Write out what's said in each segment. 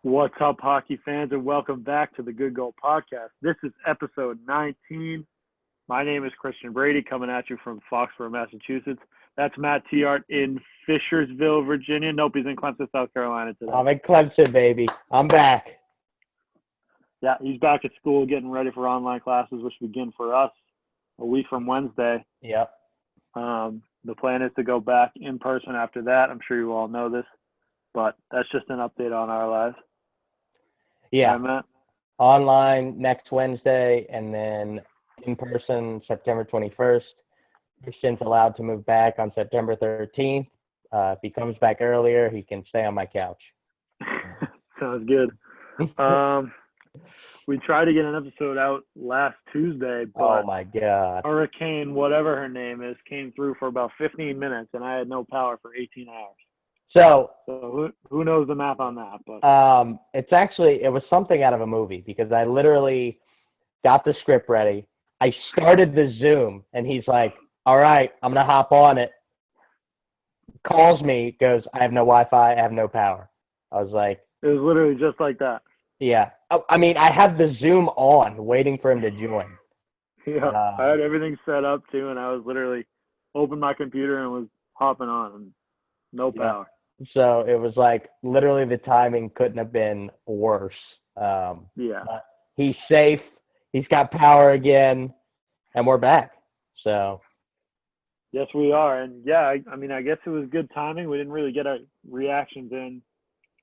What's up, hockey fans, and welcome back to the Good Goal Podcast. This is episode 19. My name is Christian Brady, coming at you from Foxborough, Massachusetts. That's Matt Tiart in Fishersville, Virginia. Nope, he's in Clemson, South Carolina today. I'm in Clemson, baby. I'm back. Yeah, he's back at school getting ready for online classes, which begin for us a week from Wednesday. Yep. The plan is to go back in person after that. I'm sure you all know this, but that's just an update on our lives. Yeah. Right, Matt? Online next Wednesday, and then in person September 21st. Christian's allowed to move back on September 13th. If he comes back earlier, he can stay on my couch. Sounds good. We tried to get an episode out last Tuesday, but Oh, my God. Hurricane, whatever her name is, came through for about 15 minutes, and I had no power for 18 hours. So who knows the math on that? But it was something out of a movie, because I literally got the script ready. I started the Zoom, and he's like, all right, I'm going to hop on it. Calls me, goes, I have no Wi-Fi, I have no power. I was like, it was literally just like that. yeah. I mean, I have the Zoom on, waiting for him to join. Yeah, I had everything set up, too, and I was literally opened my computer and was hopping on, and no power. So it was like literally the timing couldn't have been worse. Yeah. He's safe. He's got power again, and we're back. So. Yes, we are. And, yeah, I mean, I guess it was good timing. We didn't really get our reactions in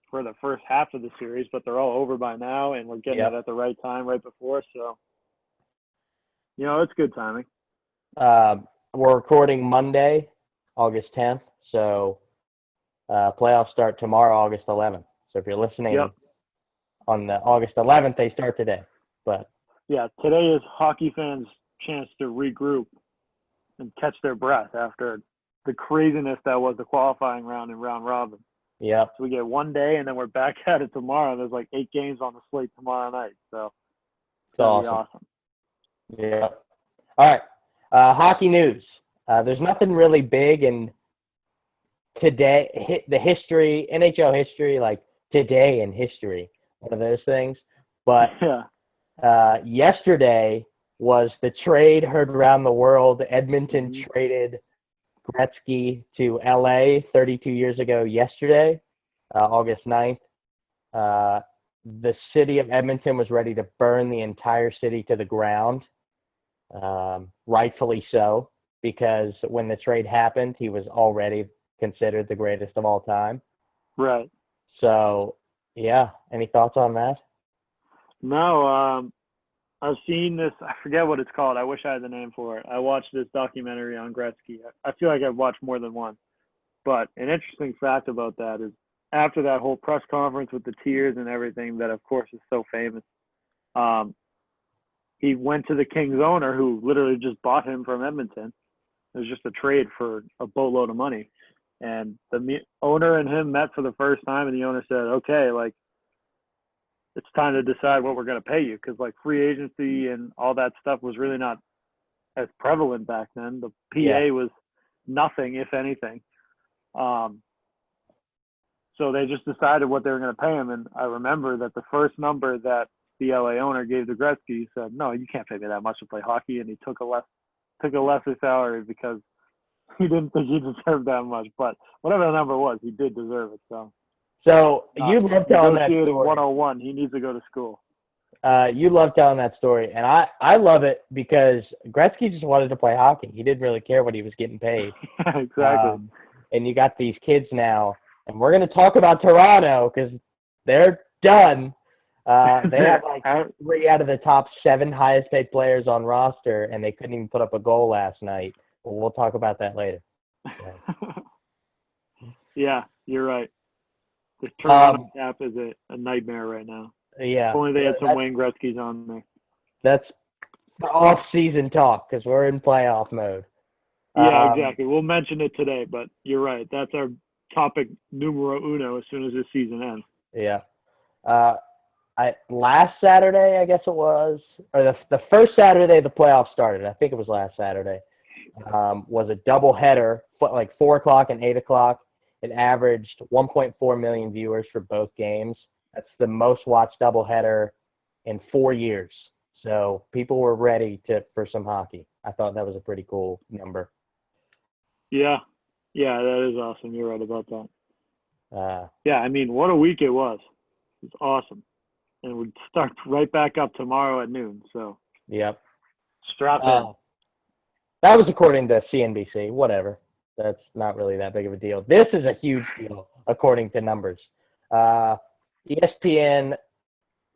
for the first half of the series, but they're all over by now, and we're getting it at the right time, right before. So, it's good timing. We're recording Monday, August 10th. So playoffs start tomorrow, August 11th. So if you're listening on August 11th, they start today. But yeah, today is hockey fans' chance to regroup and catch their breath after the craziness that was the qualifying round and round robin. Yeah. So we get one day, and then we're back at it tomorrow. There's like 8 games on the slate tomorrow night. So it's going to be awesome. Yeah. All right. Hockey news. There's nothing really big in today, the history, NHL history, like today in history, one of those things. But yesterday was the trade heard around the world. Edmonton traded Gretzky to LA 32 years ago yesterday, August 9th. The city of Edmonton was ready to burn the entire city to the ground, rightfully so, because when the trade happened, he was already considered the greatest of all time. Right. So, yeah, any thoughts on that? No, I've seen this. I forget what it's called. I wish I had the name for it. I watched this documentary on Gretzky. I feel like I've watched more than one. But an interesting fact about that is after that whole press conference with the tears and everything that, of course, is so famous, he went to the Kings owner, who literally just bought him from Edmonton. It was just a trade for a boatload of money. And the owner and him met for the first time, and the owner said, okay, like, it's time to decide what we're going to pay you, because like free agency and all that stuff was really not as prevalent back then. The PA was nothing, if anything. So they just decided what they were going to pay him. And I remember that the first number that the LA owner gave to Gretzky, he said, no, you can't pay me that much to play hockey. And he took a lesser salary because he didn't think he deserved that much. But whatever the number was, he did deserve it. So you love telling that story. 101, he needs to go to school. You love telling that story, and I love it because Gretzky just wanted to play hockey. He didn't really care what he was getting paid. Exactly. And you got these kids now, and we're going to talk about Toronto because they're done. They have like 3 out of the top 7 highest paid players on roster, and they couldn't even put up a goal last night. But we'll talk about that later. Yeah, you're right. The Toronto cap is a nightmare right now. Yeah. If only they had some Wayne Gretzky's on there. That's off-season talk because we're in playoff mode. Yeah, exactly. We'll mention it today, but you're right. That's our topic numero uno as soon as this season ends. Yeah. Last Saturday, I guess it was, or the first Saturday the playoffs started, I think it was last Saturday, was a doubleheader, like 4 o'clock and 8 o'clock. It averaged 1.4 million viewers for both games. That's the most watched doubleheader in 4 years. So people were ready for some hockey. I thought that was a pretty cool number. Yeah. Yeah, that is awesome. You're right about that. Uh, Yeah, I mean, what a week it was. It's awesome. And we start right back up tomorrow at noon. So yep. strap in. That was according to CNBC. Whatever. That's not really that big of a deal. This is a huge deal according to numbers. ESPN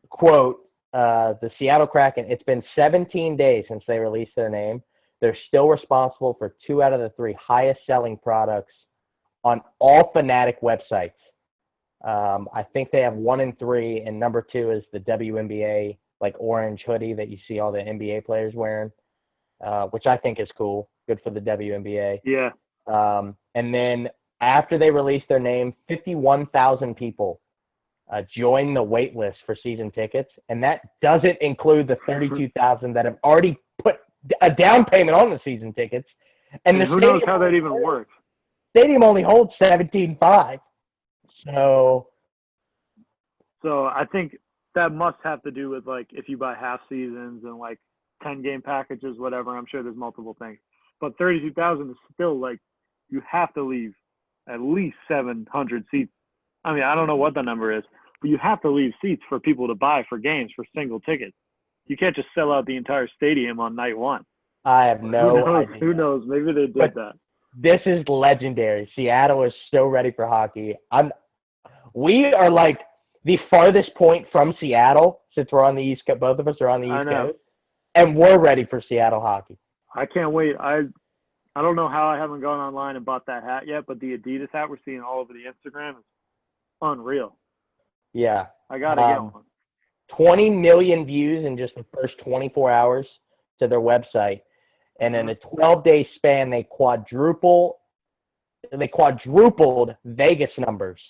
quote, the Seattle Kraken, it's been 17 days since they released their name. They're still responsible for 2 out of the 3 highest selling products on all Fanatic websites. I think they have 1 and 3, and number 2 is the WNBA, like orange hoodie that you see all the NBA players wearing, which I think is cool. Good for the WNBA. Yeah. And then after they released their name, 51,000 people joined the wait list for season tickets, and that doesn't include the 32,000 that have already put a down payment on the season tickets. And who knows how that even works? Stadium only holds 17,500. So I think that must have to do with, like, if you buy half seasons and, like, 10-game packages, whatever. I'm sure there's multiple things. But 32,000 is still, like, you have to leave at least 700 seats. I mean, I don't know what the number is, but you have to leave seats for people to buy for games for single tickets. You can't just sell out the entire stadium on night one. I have no idea. Who knows? Maybe they did that. This is legendary. Seattle is so ready for hockey. We are like the farthest point from Seattle, since we're on the East Coast. Both of us are on the East Coast, and we're ready for Seattle hockey. I can't wait. I don't know how I haven't gone online and bought that hat yet, but the Adidas hat we're seeing all over the Instagram is unreal. Yeah. I got to get one. 20 million views in just the first 24 hours to their website. And in a 12-day span, they quadrupled Vegas numbers.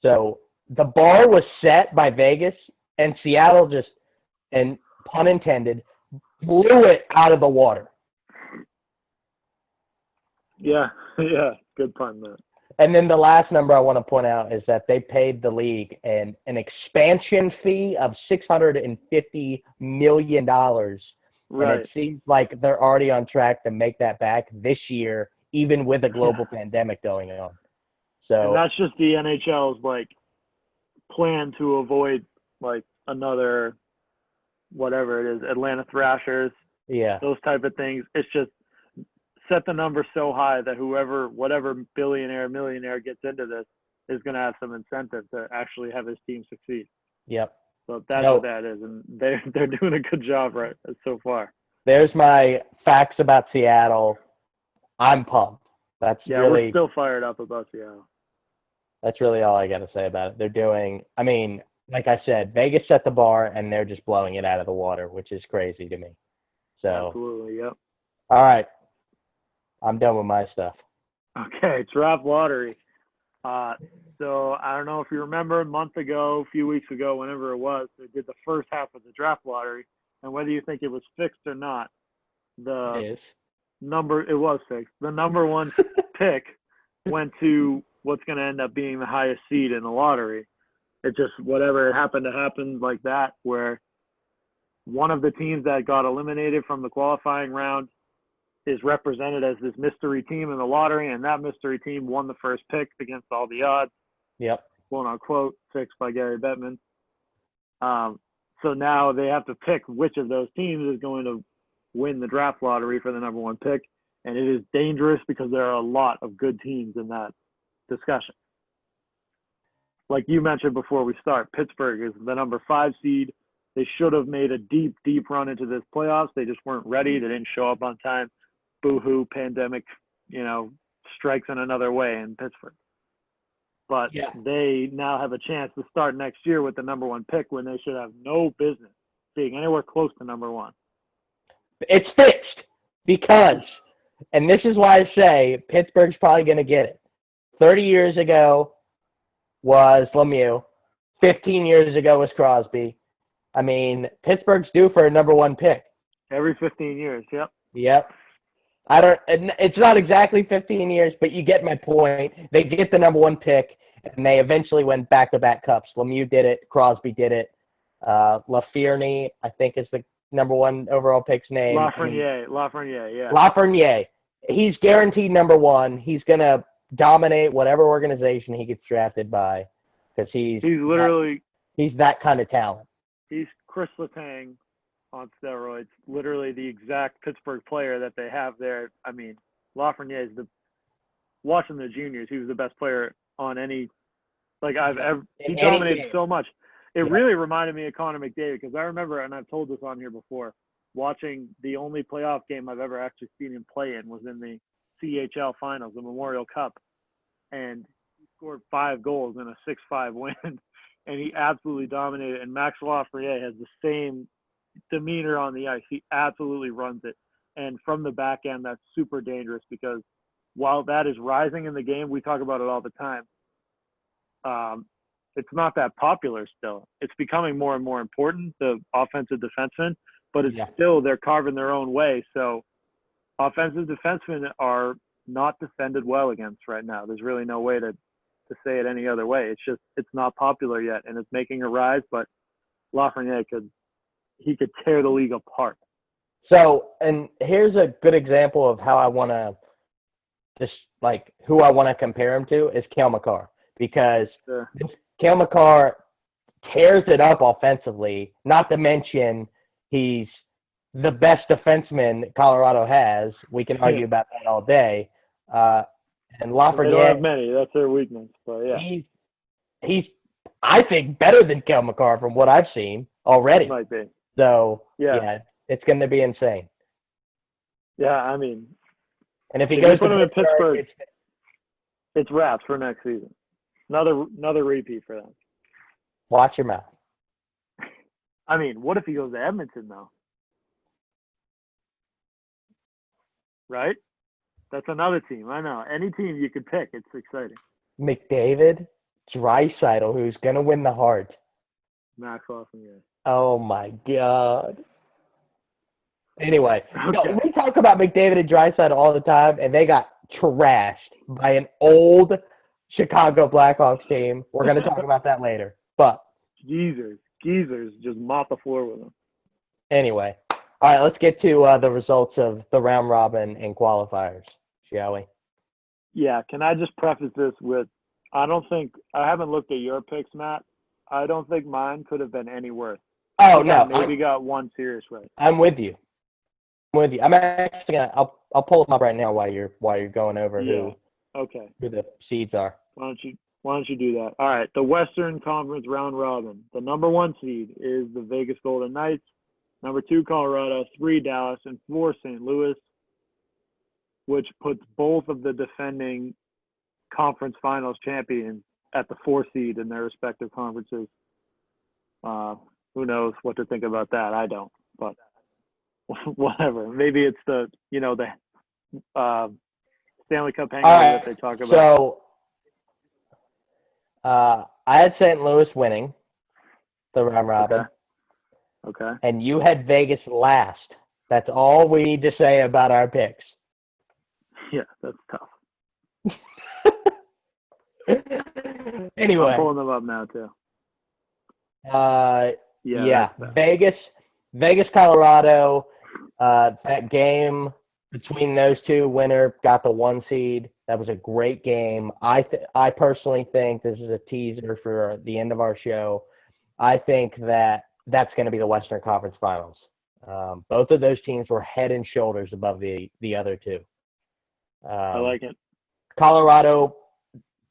So the bar was set by Vegas, and Seattle just, and pun intended, blew it out of the water. Yeah, good pun, man. And then the last number I want to point out is that they paid the league an expansion fee of $650 million. Right. And it seems like they're already on track to make that back this year, even with a global pandemic going on. So and that's just the NHL's, like, plan to avoid, like, another, whatever it is, Atlanta Thrashers. Yeah. Those type of things. It's just set the number so high that whatever billionaire, millionaire gets into this is going to have some incentive to actually have his team succeed. Yep. So that's what that is, and they're doing a good job right so far. There's my facts about Seattle. I'm pumped. We're still fired up about Seattle. That's really all I got to say about it. They're doing, I mean, like I said, Vegas set the bar, and they're just blowing it out of the water, which is crazy to me. So absolutely, yep. All right. I'm done with my stuff. Okay, draft lottery. So I don't know if you remember a month ago, a few weeks ago, whenever it was, they did the first half of the draft lottery. And whether you think it was fixed or not, it was fixed. The number one pick went to what's going to end up being the highest seed in the lottery. It just, whatever happened to happen like that, where one of the teams that got eliminated from the qualifying round is represented as this mystery team in the lottery, and that mystery team won the first pick against all the odds. Yep. Quote unquote, fixed by Gary Bettman. So now they have to pick which of those teams is going to win the draft lottery for the number one pick. And it is dangerous because there are a lot of good teams in that discussion. Like you mentioned before we start, Pittsburgh is the number 5 seed. They should have made a deep, deep run into this playoffs. They just weren't ready. They didn't show up on time. Boo-hoo, pandemic, strikes in another way in Pittsburgh. But they now have a chance to start next year with the number one pick when they should have no business being anywhere close to number one. It's fixed because, and this is why I say Pittsburgh's probably going to get it. 30 years ago was Lemieux. 15 years ago was Crosby. I mean, Pittsburgh's due for a number one pick. Every 15 years, yep. Yep. It's not exactly 15 years, but you get my point. They get the number one pick, And they eventually went back-to-back cups. Lemieux did it. Crosby did it. Lafreniere, I think, is the number one overall pick's name. Lafreniere, yeah. Lafreniere. He's guaranteed number one. He's going to dominate whatever organization he gets drafted by because he's that kind of talent. He's Chris Letang on steroids, literally the exact Pittsburgh player that they have there. I mean, Lafreniere is watching the juniors, he was the best player on any, like I've ever, he dominated so much. It really reminded me of Connor McDavid because I remember, and I've told this on here before, watching the only playoff game I've ever actually seen him play in was in the CHL finals, the Memorial Cup. And he scored 5 goals in a 6-5 win. And he absolutely dominated. And Max Lafreniere has the same demeanor on the ice. He absolutely runs it. And from the back end, that's super dangerous because while that is rising in the game, we talk about it all the time. It's not that popular still. It's becoming more and more important, the offensive defensemen, but it's still, they're carving their own way. So offensive defensemen are not defended well against right now. There's really no way to say it any other way. It's just, it's not popular yet, and it's making a rise, but Lafreniere could tear the league apart. So, and here's a good example of how I want to just, like, who I want to compare him to is Cale Makar, because Cale Makar tears it up offensively, not to mention he's the best defenseman Colorado has. We can argue about that all day. And Lafreniere, they don't have many. That's their weakness. But yeah, he's I think better than Cale Makar from what I've seen already. Might be. So yeah, it's going to be insane. Yeah, I mean, and if he goes to Pittsburgh, it's wraps for next season. Another repeat for them. Watch your mouth. I mean, what if he goes to Edmonton though? Right? That's another team. I know. Any team you could pick, it's exciting. McDavid, Draisaitl, who's going to win the Hart. Max Lafreniere. Oh, my God. Anyway, we talk about McDavid and Draisaitl all the time, and they got trashed by an old Chicago Blackhawks team. We're going to talk about that later. But Geezers just mop the floor with them. Anyway, all right, let's get to the results of the round robin and qualifiers, shall we? Yeah, can I just preface this with, I haven't looked at your picks, Matt. I don't think mine could have been any worse. Oh, no. Maybe got one serious right. I'm with you. I'm actually gonna. I'll pull them up right now while you're going over who the seeds are. Why don't you do that? All right, the Western Conference round robin. The number 1 seed is the Vegas Golden Knights. Number 2, Colorado. 3, Dallas, and 4, St. Louis, which puts both of the defending conference finals champions at the 4 seed in their respective conferences. Who knows what to think about that? I don't, but whatever. Maybe it's the Stanley Cup hangover that they talk about. So I had St. Louis winning the round robin. Okay. And you had Vegas last. That's all we need to say about our picks. Yeah, that's tough. Anyway. I'm pulling them up now, too. Vegas, Colorado. That game between those two, winner got the 1 seed. That was a great game. I personally think this is a teaser for the end of our show. I think that's going to be the Western Conference Finals. Both of those teams were head and shoulders above the other two. I like it. Colorado,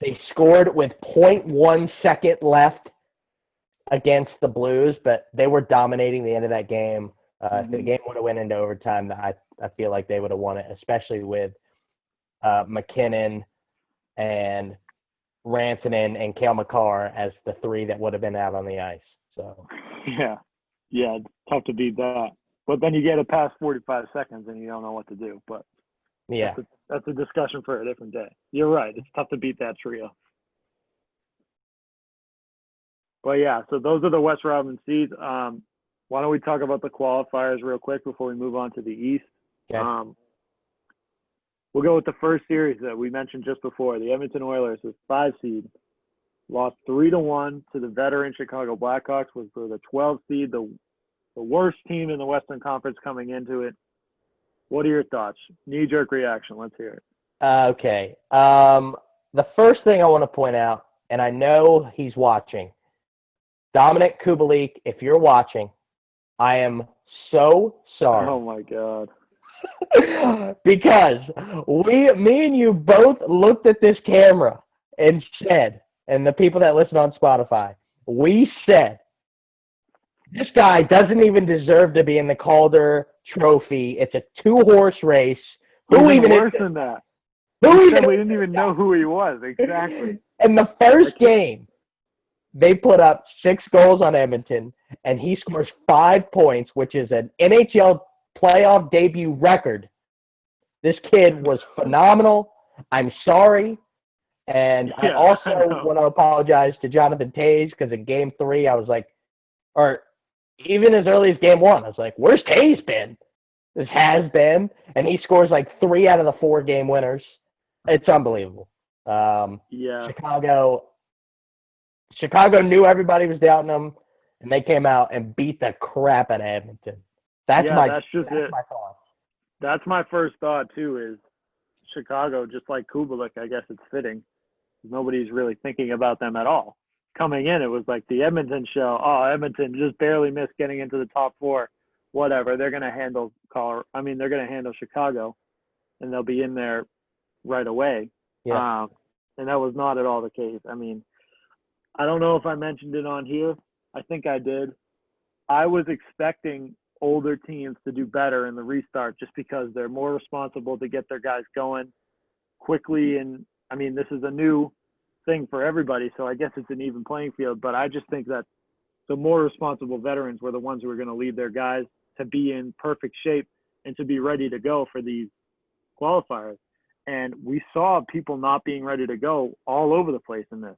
they scored with 0.1 second left against the Blues, but they were dominating the end of that game. If the game would have went into overtime, I feel like they would have won it, especially with McKinnon and Rantanen and Cale Makar as the 3 that would have been out on the ice. So yeah, it's tough to beat that. But then you get it past 45 seconds and you don't know what to do. But yeah, that's a discussion for a different day. You're right. It's tough to beat that trio. But yeah, so those are the West Robin seeds. Why don't we talk about the qualifiers real quick before we move on to the East? Okay. We'll go with the first series that we mentioned just before. The Edmonton Oilers is 5 seed lost 3-1 to the veteran Chicago Blackhawks, was for the 12th seed, the worst team in the Western Conference coming into it. What are your thoughts? Knee-jerk reaction. Let's hear it. Okay. The first thing I want to point out, and I know he's watching, Dominic Kubalik, if you're watching, I am so sorry. Oh, my God. Because me and you both looked at this camera and said, and the people that listen on Spotify, we said, this guy doesn't even deserve to be in the Calder Trophy. It's a 2-horse race. Even worse than that. We didn't even know who he was. Exactly. In the first game, they put up 6 goals on Edmonton, and he scores 5 points, which is an NHL playoff debut record. This kid was phenomenal. I'm sorry. And I also want to apologize to Jonathan Toews because in Game 3, I was like, or even as early as Game 1, I was like, where's Toews been? This has been. And he scores like 3 out of the 4 game winners. It's unbelievable. Chicago knew everybody was doubting them, and they came out and beat the crap out of Edmonton. That's my thought. That's my first thought, too, is Chicago, just like Kubalik, I guess it's fitting. Nobody's really thinking about them at all. Coming in, it was like the Edmonton show. Oh, Edmonton just barely missed getting into the top 4. Whatever. They're going to handle they're going to handle Chicago, and they'll be in there right away. Yeah. And that was not at all the case. I mean, I don't know if I mentioned it on here. I think I did. I was expecting older teams to do better in the restart just because they're more responsible to get their guys going quickly. And, I mean, this is a new thing for everybody, so I guess it's an even playing field. But I just think that the more responsible veterans were the ones who were going to lead their guys to be in perfect shape and to be ready to go for these qualifiers. And we saw people not being ready to go all over the place in this,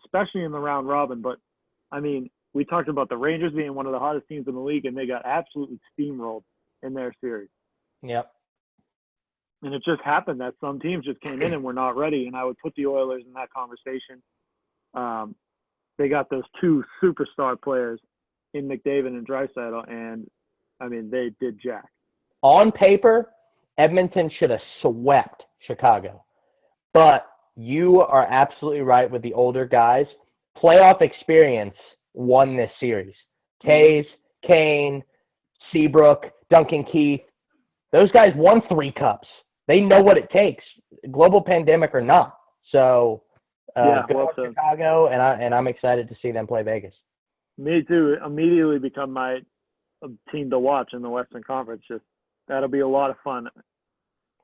especially in the round robin. But, I mean, we talked about the Rangers being one of the hottest teams in the league, and they got absolutely steamrolled in their series. Yep. And it just happened that some teams just came in and were not ready, and I would put the Oilers in that conversation. They got those 2 superstar players in McDavid and Draisaitl, and, I mean, they did jack. On paper, Edmonton should have swept Chicago. But you are absolutely right with the older guys. Playoff experience won this series. Toews, Kane, Seabrook, Duncan Keith, those guys won 3 cups. They know what it takes, global pandemic or not. So, good on Chicago, and I'm excited to see them play Vegas. Me too. Immediately become my team to watch in the Western Conference. Just that'll be a lot of fun.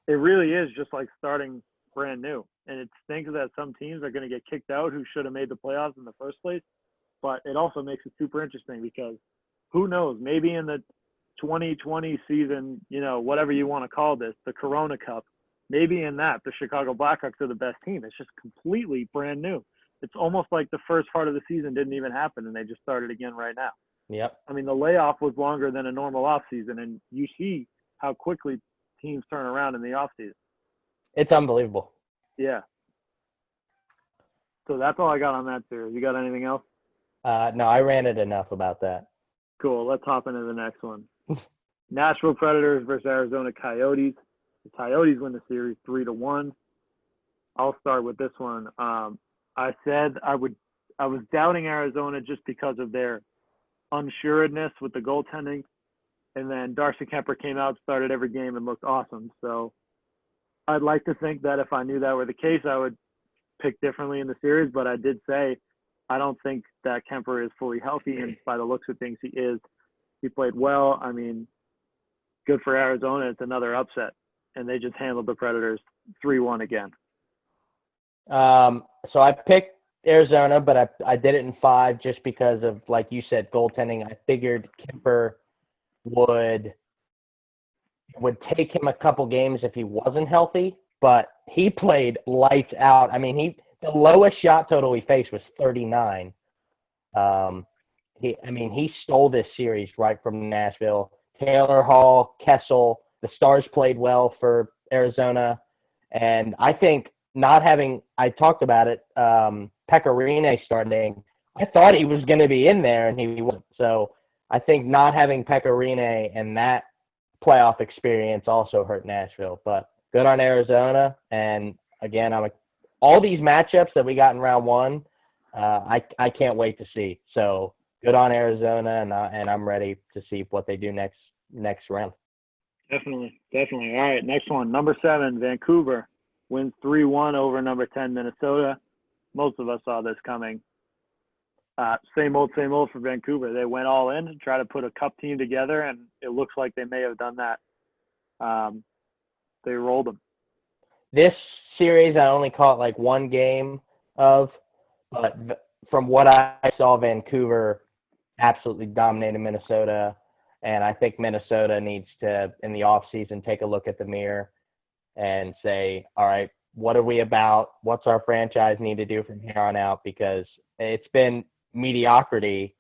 It really is just like starting brand new. And it stinks that some teams are going to get kicked out who should have made the playoffs in the first place. But it also makes it super interesting because who knows, maybe in the 2020 season, whatever you want to call this, the Corona Cup, maybe in that, the Chicago Blackhawks are the best team. It's just completely brand new. It's almost like the first part of the season didn't even happen and they just started again right now. Yep. I mean, the layoff was longer than a normal offseason, and you see how quickly teams turn around in the offseason. It's unbelievable. Yeah. So that's all I got on that series. You got anything else? No, I ranted enough about that. Cool. Let's hop into the next one. Nashville Predators versus Arizona Coyotes. The Coyotes win the series 3-1. I'll start with this one. I said I was doubting Arizona just because of their unsureness with the goaltending. And then Darcy Kemper came out, started every game, and looked awesome. So I'd like to think that if I knew that were the case, I would pick differently in the series. But I did say I don't think that Kemper is fully healthy, and by the looks of things, he is. He played well. I mean, good for Arizona. It's another upset, and they just handled the Predators 3-1 again. So I picked Arizona, but I did it in 5 just because of, like you said, goaltending. I figured Kemper would take him a couple games if he wasn't healthy, but he played lights out. I mean, the lowest shot total he faced was 39. He stole this series right from Nashville. Taylor Hall, Kessel, the Stars played well for Arizona, and I think not having, I talked about it, Pecorine starting, I thought he was going to be in there, and he wasn't. So I think not having Pecorine and that playoff experience also hurt Nashville. But good on Arizona. And, again, all these matchups that we got in round one, I can't wait to see. So good on Arizona, and I'm ready to see what they do next round. Definitely. All right, next one. Number 7, Vancouver wins 3-1 over number 10, Minnesota. Most of us saw this coming. Same old for Vancouver. They went all in to try to put a cup team together, and it looks like they may have done that. They rolled them. This series, I only caught like one game of, but from what I saw, Vancouver absolutely dominated Minnesota, and I think Minnesota needs to, in the offseason, take a look at the mirror and say, all right, what are we about? What's our franchise need to do from here on out? Because it's been mediocrity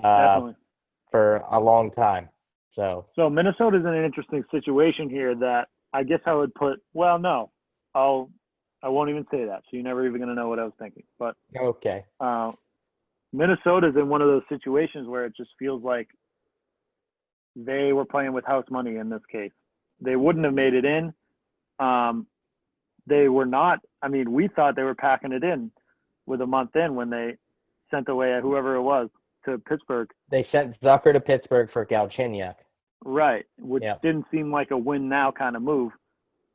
for a long time. So Minnesota's in an interesting situation here that I guess I would put, well, no, I won't even say that. So you're never even going to know what I was thinking. But okay. Minnesota's in one of those situations where it just feels like they were playing with house money in this case. They wouldn't have made it in. They were not. I mean, we thought they were packing it in with a month in when they sent away whoever it was to Pittsburgh. They sent Zucker to Pittsburgh for Galchenyuk. Right, which didn't seem like a win now kind of move.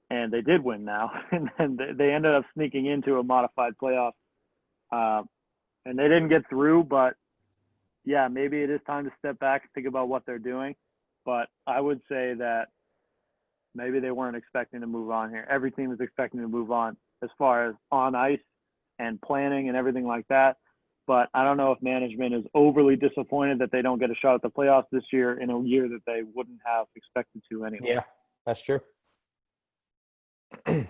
And they did win now. And then they ended up sneaking into a modified playoff. And they didn't get through, but yeah, maybe it is time to step back and think about what they're doing. But I would say that maybe they weren't expecting to move on here. Every team was expecting to move on as far as on ice and planning and everything like that. But I don't know if management is overly disappointed that they don't get a shot at the playoffs this year in a year that they wouldn't have expected to anyway. Yeah, that's true. Okay,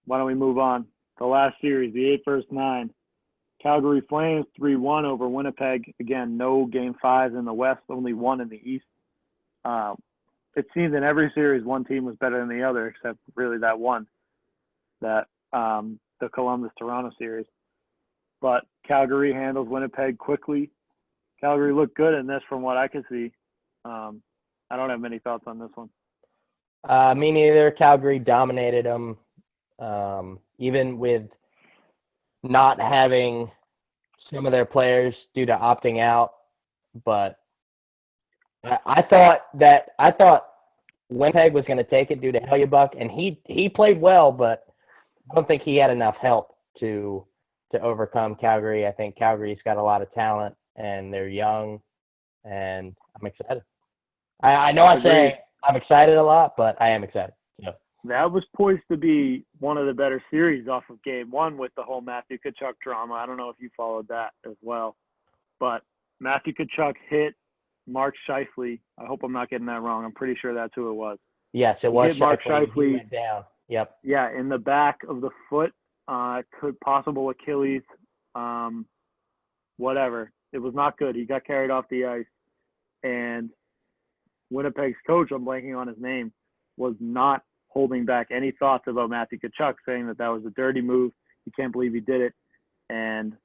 why don't we move on? The last series, the 8 versus 9. Calgary Flames 3-1 over Winnipeg. Again, no Game 5s in the West, only one in the East. It seems in every series one team was better than the other, except really that one, the Columbus-Toronto series. But Calgary handles Winnipeg quickly. Calgary looked good in this from what I could see. I don't have many thoughts on this one. Me neither. Calgary dominated them, even with not having some of their players due to opting out. But I thought Winnipeg was going to take it due to Hellebuck, and he played well, but I don't think he had enough help to overcome Calgary. I think Calgary's got a lot of talent, and they're young, and I'm excited. I know I say I'm excited a lot, but I am excited. So. That was poised to be one of the better series off of Game 1 with the whole Matthew Tkachuk drama. I don't know if you followed that as well. But Matthew Tkachuk hit Mark Scheifele. I hope I'm not getting that wrong. I'm pretty sure that's who it was. Yes, it was Mark Scheifele. Scheifele. He went down. Yep. Yeah, in the back of the foot, possible Achilles, whatever. It was not good. He got carried off the ice. And Winnipeg's coach, I'm blanking on his name, was not holding back any thoughts about Matthew Tkachuk, saying that was a dirty move. He can't believe he did it. And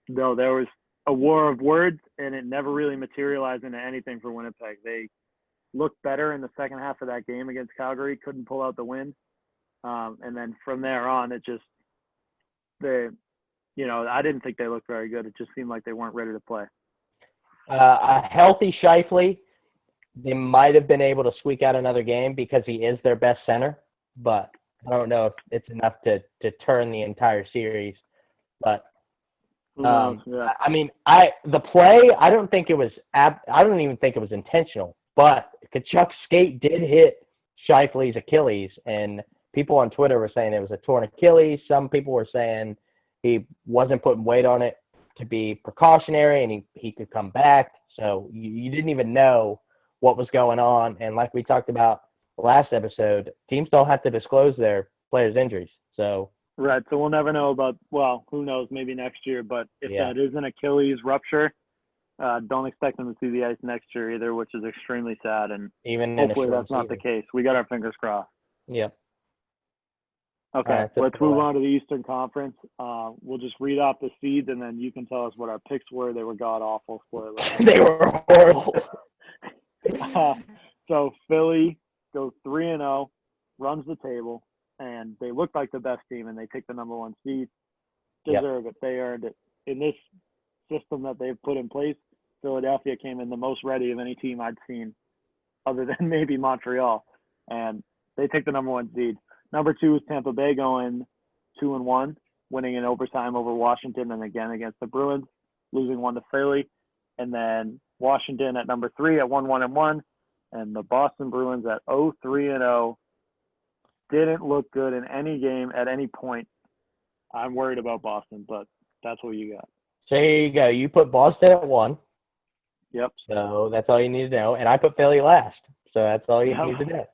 though there was a war of words, and it never really materialized into anything for Winnipeg. They looked better in the second half of that game against Calgary, couldn't pull out the win. And then from there on, it just, I didn't think they looked very good. It just seemed like they weren't ready to play. A healthy Scheifele, they might have been able to squeak out another game because he is their best center, but I don't know if it's enough to turn the entire series. But Yeah. I mean, the play, I don't even think it was intentional, but Tkachuk's skate did hit Scheifele's Achilles, and people on Twitter were saying it was a torn Achilles. Some people were saying he wasn't putting weight on it to be precautionary and he could come back. So you didn't even know what was going on. And like we talked about last episode, teams don't have to disclose their players' injuries. So right. So we'll never know about, well, who knows, maybe next year. But if that is an Achilles rupture, don't expect them to see the ice next year either, which is extremely sad. And even hopefully that's not the case. We got our fingers crossed. Yep. Okay, to let's the move left. on to the Eastern Conference. We'll just read off the seeds, and then you can tell us what our picks were. They were god-awful. Spoiler. They were horrible. So Philly goes 3-0, runs the table, and they look like the best team, and they take the number 1 seed. Deserve it. They earned it. In this system that they've put in place, Philadelphia came in the most ready of any team I'd seen, other than maybe Montreal, and they take the number 1 seed. Number 2 is Tampa Bay going 2-1, winning in overtime over Washington, and again against the Bruins, losing 1 to Philly, and then Washington at number 3 at 1-1-1, and the Boston Bruins at 0-3-0. Didn't look good in any game at any point. I'm worried about Boston, but that's what you got. So here you go. You put Boston at 1. Yep. So that's all you need to know. And I put Philly last. So that's all you need to know.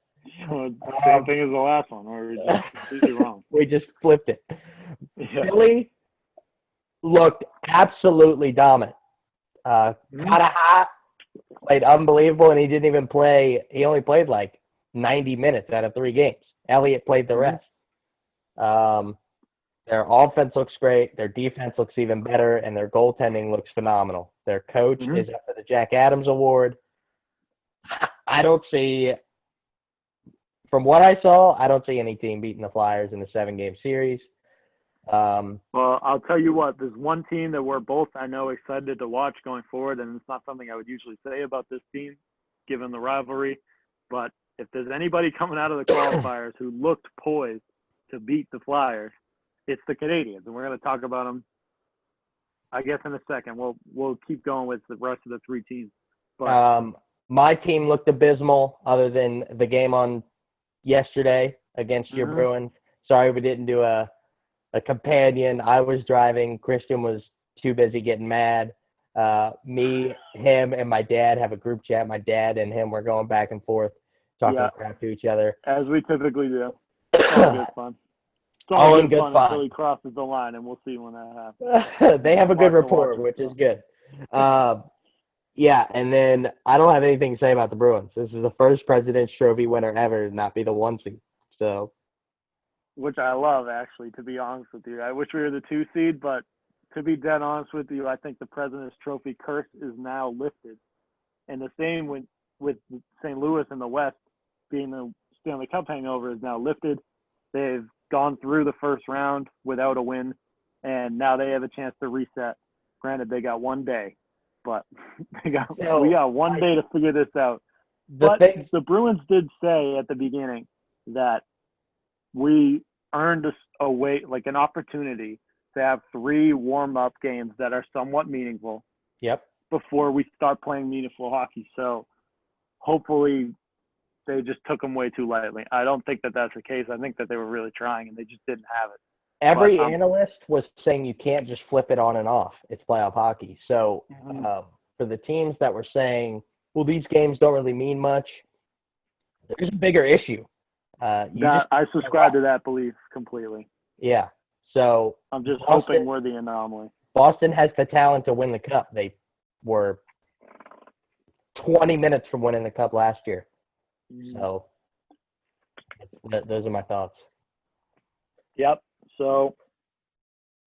So same thing as the last one, where we just completely wrong. We just flipped it. Yeah. Philly looked absolutely dominant. Kind of hot, played unbelievable, and he didn't even play. He only played like 90 minutes out of 3 games. Elliott played the rest. Their offense looks great. Their defense looks even better, and their goaltending looks phenomenal. Their coach is up for the Jack Adams Award. I don't see, from what I saw, I don't see any team beating the Flyers in the 7-game series. Well, I'll tell you what, there's one team that we're both, I know, excited to watch going forward, and it's not something I would usually say about this team, given the rivalry, but if there's anybody coming out of the qualifiers who looked poised to beat the Flyers, it's the Canadiens, and we're going to talk about them, I guess, in a second. We'll keep going with the rest of the 3 teams. But my team looked abysmal other than the game on yesterday against your Bruins. Sorry we didn't do a companion. I was driving. Christian was too busy getting mad. Me, him, and my dad have a group chat. My dad and him were going back and forth, talking crap to each other. As we typically do. It's all good fun. It's all in good fun until he crosses the line, and we'll see when that happens. They have a good rapport, which is good. Yeah, and then I don't have anything to say about the Bruins. This is the first President's Trophy winner ever to not be the 1 seed. So, which I love, actually, to be honest with you. I wish we were the 2 seed, but to be dead honest with you, I think the President's Trophy curse is now lifted. And the same with St. Louis in the West being the Stanley Cup hangover is now lifted. They've gone through the first round without a win, and now they have a chance to reset. Granted, they got 1 day, but we got 1 day to figure this out. But the Bruins did say at the beginning that we earned an opportunity to have 3 warm-up games that are somewhat meaningful. Yep. Before we start playing meaningful hockey. So hopefully they just took them way too lightly. I don't think that that's the case. I think that they were really trying and they just didn't have it. Every analyst was saying you can't just flip it on and off. It's playoff hockey. So for the teams that were saying, well, these games don't really mean much, there's a bigger issue. I subscribe to that belief completely. Yeah. So I'm just hoping we're the anomaly. Boston has the talent to win the cup. They were 20 minutes from winning the cup last year. So those are my thoughts. Yep. So,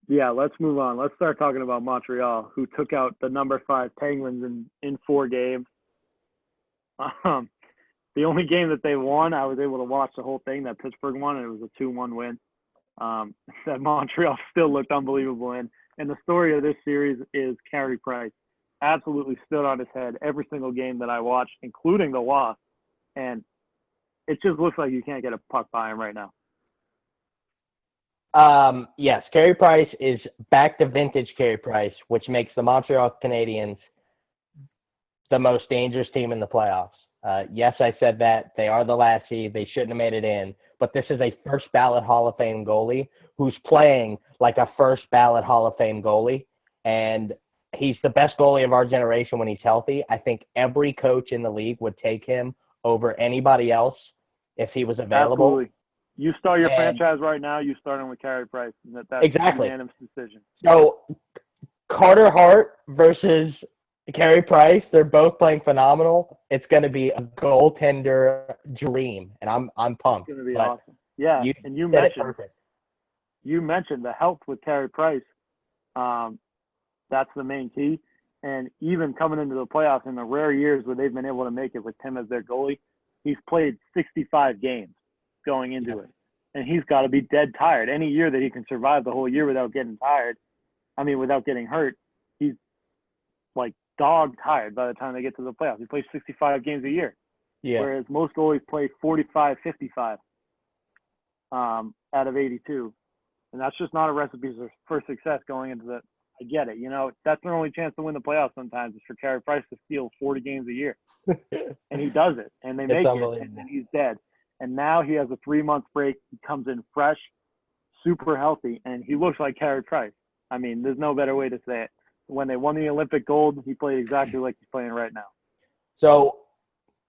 yeah, let's move on. Let's start talking about Montreal, who took out the number 5 Penguins in 4 games. The only game that they won, I was able to watch the whole thing that Pittsburgh won, and it was a 2-1 win. That Montreal still looked unbelievable in. And the story of this series is Carey Price absolutely stood on his head every single game that I watched, including the loss. And it just looks like you can't get a puck by him right now. Yes, Carey Price is back to vintage Carey Price, which makes the Montreal Canadiens the most dangerous team in the playoffs. Yes, I said that. They are the last seed. They shouldn't have made it in. But this is a first-ballot Hall of Fame goalie who's playing like a first-ballot Hall of Fame goalie. And he's the best goalie of our generation when he's healthy. I think every coach in the league would take him over anybody else if he was available. Absolutely. You start your franchise right now, you start him with Carey Price. That's exactly. a unanimous decision. So Carter Hart versus Carey Price, they're both playing phenomenal. It's going to be a goaltender dream, and I'm pumped. It's going to be awesome. Yeah, and you mentioned you mentioned the health with Carey Price. That's the main key. And even coming into the playoffs in the rare years where they've been able to make it with Tim as their goalie, he's played 65 games going into it. And he's got to be dead tired. Any year that he can survive the whole year without getting without getting hurt, he's like dog tired by the time they get to the playoffs. He plays 65 games a year. Yeah. Whereas most goalies play 45, 55 out of 82. And that's just not a recipe for success going into the – I get it. You know, that's their only chance to win the playoffs sometimes is for Carey Price to steal 40 games a year. And he does it. And they make it. And then he's dead. And now he has a 3-month break. He comes in fresh, super healthy, and he looks like Carey Price. I mean, there's no better way to say it. When they won the Olympic gold, he played exactly like he's playing right now. So,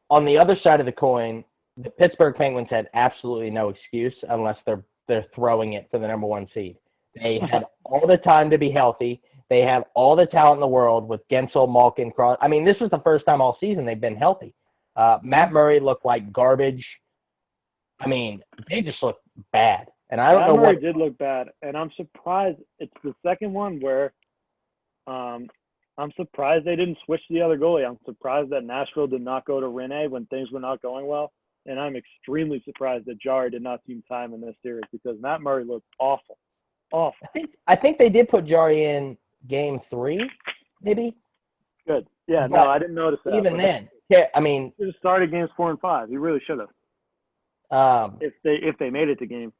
on the other side of the coin, the Pittsburgh Penguins had absolutely no excuse unless they're throwing it for the number 1 seed. They had all the time to be healthy. They have all the talent in the world with Gensel, Malkin, Cross. I mean, this was the first time all season they've been healthy. Matt Murray looked like garbage. I mean, they just looked bad. And I don't know Matt Murray did look bad, and I'm surprised. It's the second one where I'm surprised they didn't switch to the other goalie. I'm surprised that Nashville did not go to Rinne when things were not going well. And I'm extremely surprised that Jari did not see time in this series because Matt Murray looked awful. Awful. I think they did put Jari in game 3, maybe. Good. Yeah, but no, I didn't notice that. Even then, yeah, I mean, he should have started games 4 and 5. He really should have. If they made it to game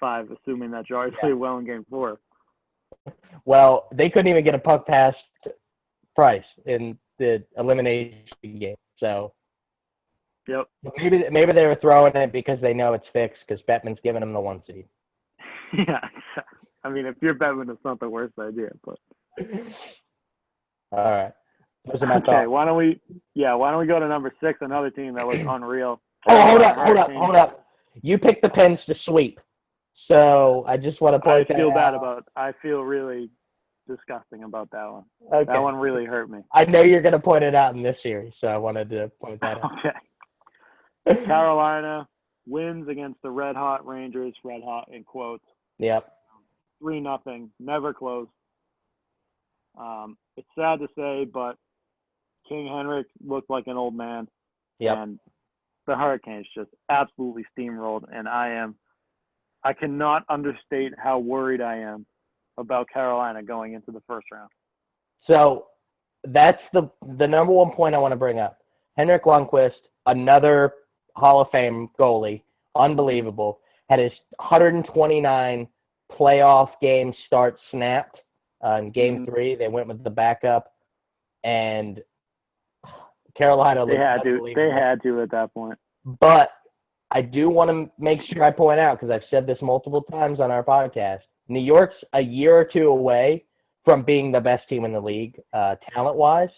5, assuming that Jari played well in game 4. Well, they couldn't even get a puck past Price in the elimination game. So, yep. Maybe they were throwing it because they know it's fixed because Bettman's giving them the 1 seed. Yeah, I mean, if you're Bettman, it's not the worst idea. But all right. Okay, why don't we go to number 6, another team that was unreal. Hold up. You picked the Pens to sweep. So I just want to point out. I feel really disgusting about that one. Okay. That one really hurt me. I know you're going to point it out in this series, so I wanted to point that out. Okay. Carolina wins against the Red Hot Rangers, red hot in quotes. Yep. 3-0, never close. It's sad to say, but King Henrik looked like an old man. Yep. And the Hurricanes just absolutely steamrolled, and I cannot understate how worried I am about Carolina going into the first round. So that's the number 1 point I want to bring up. Henrik Lundqvist, another Hall of Fame goalie, unbelievable, had his 129 playoff game start snapped. In game 3, they went with the backup, and Carolina looked unbelievable. They had to at that point. But I do want to make sure I point out, because I've said this multiple times on our podcast, New York's a year or 2 away from being the best team in the league, talent-wise.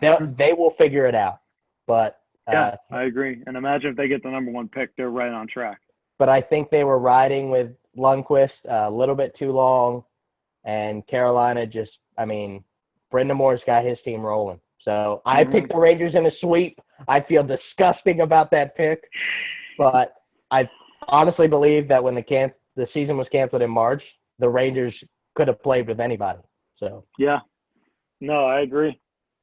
They will figure it out. But yeah, I agree. And imagine if they get the number 1 pick, they're right on track. But I think they were riding with Lundqvist a little bit too long, and Carolina just, I mean, Brendan Moore's got his team rolling. So I picked the Rangers in a sweep. I feel disgusting about that pick, but I honestly believe that when the season was canceled in March, the Rangers could have played with anybody. So yeah, no, I agree.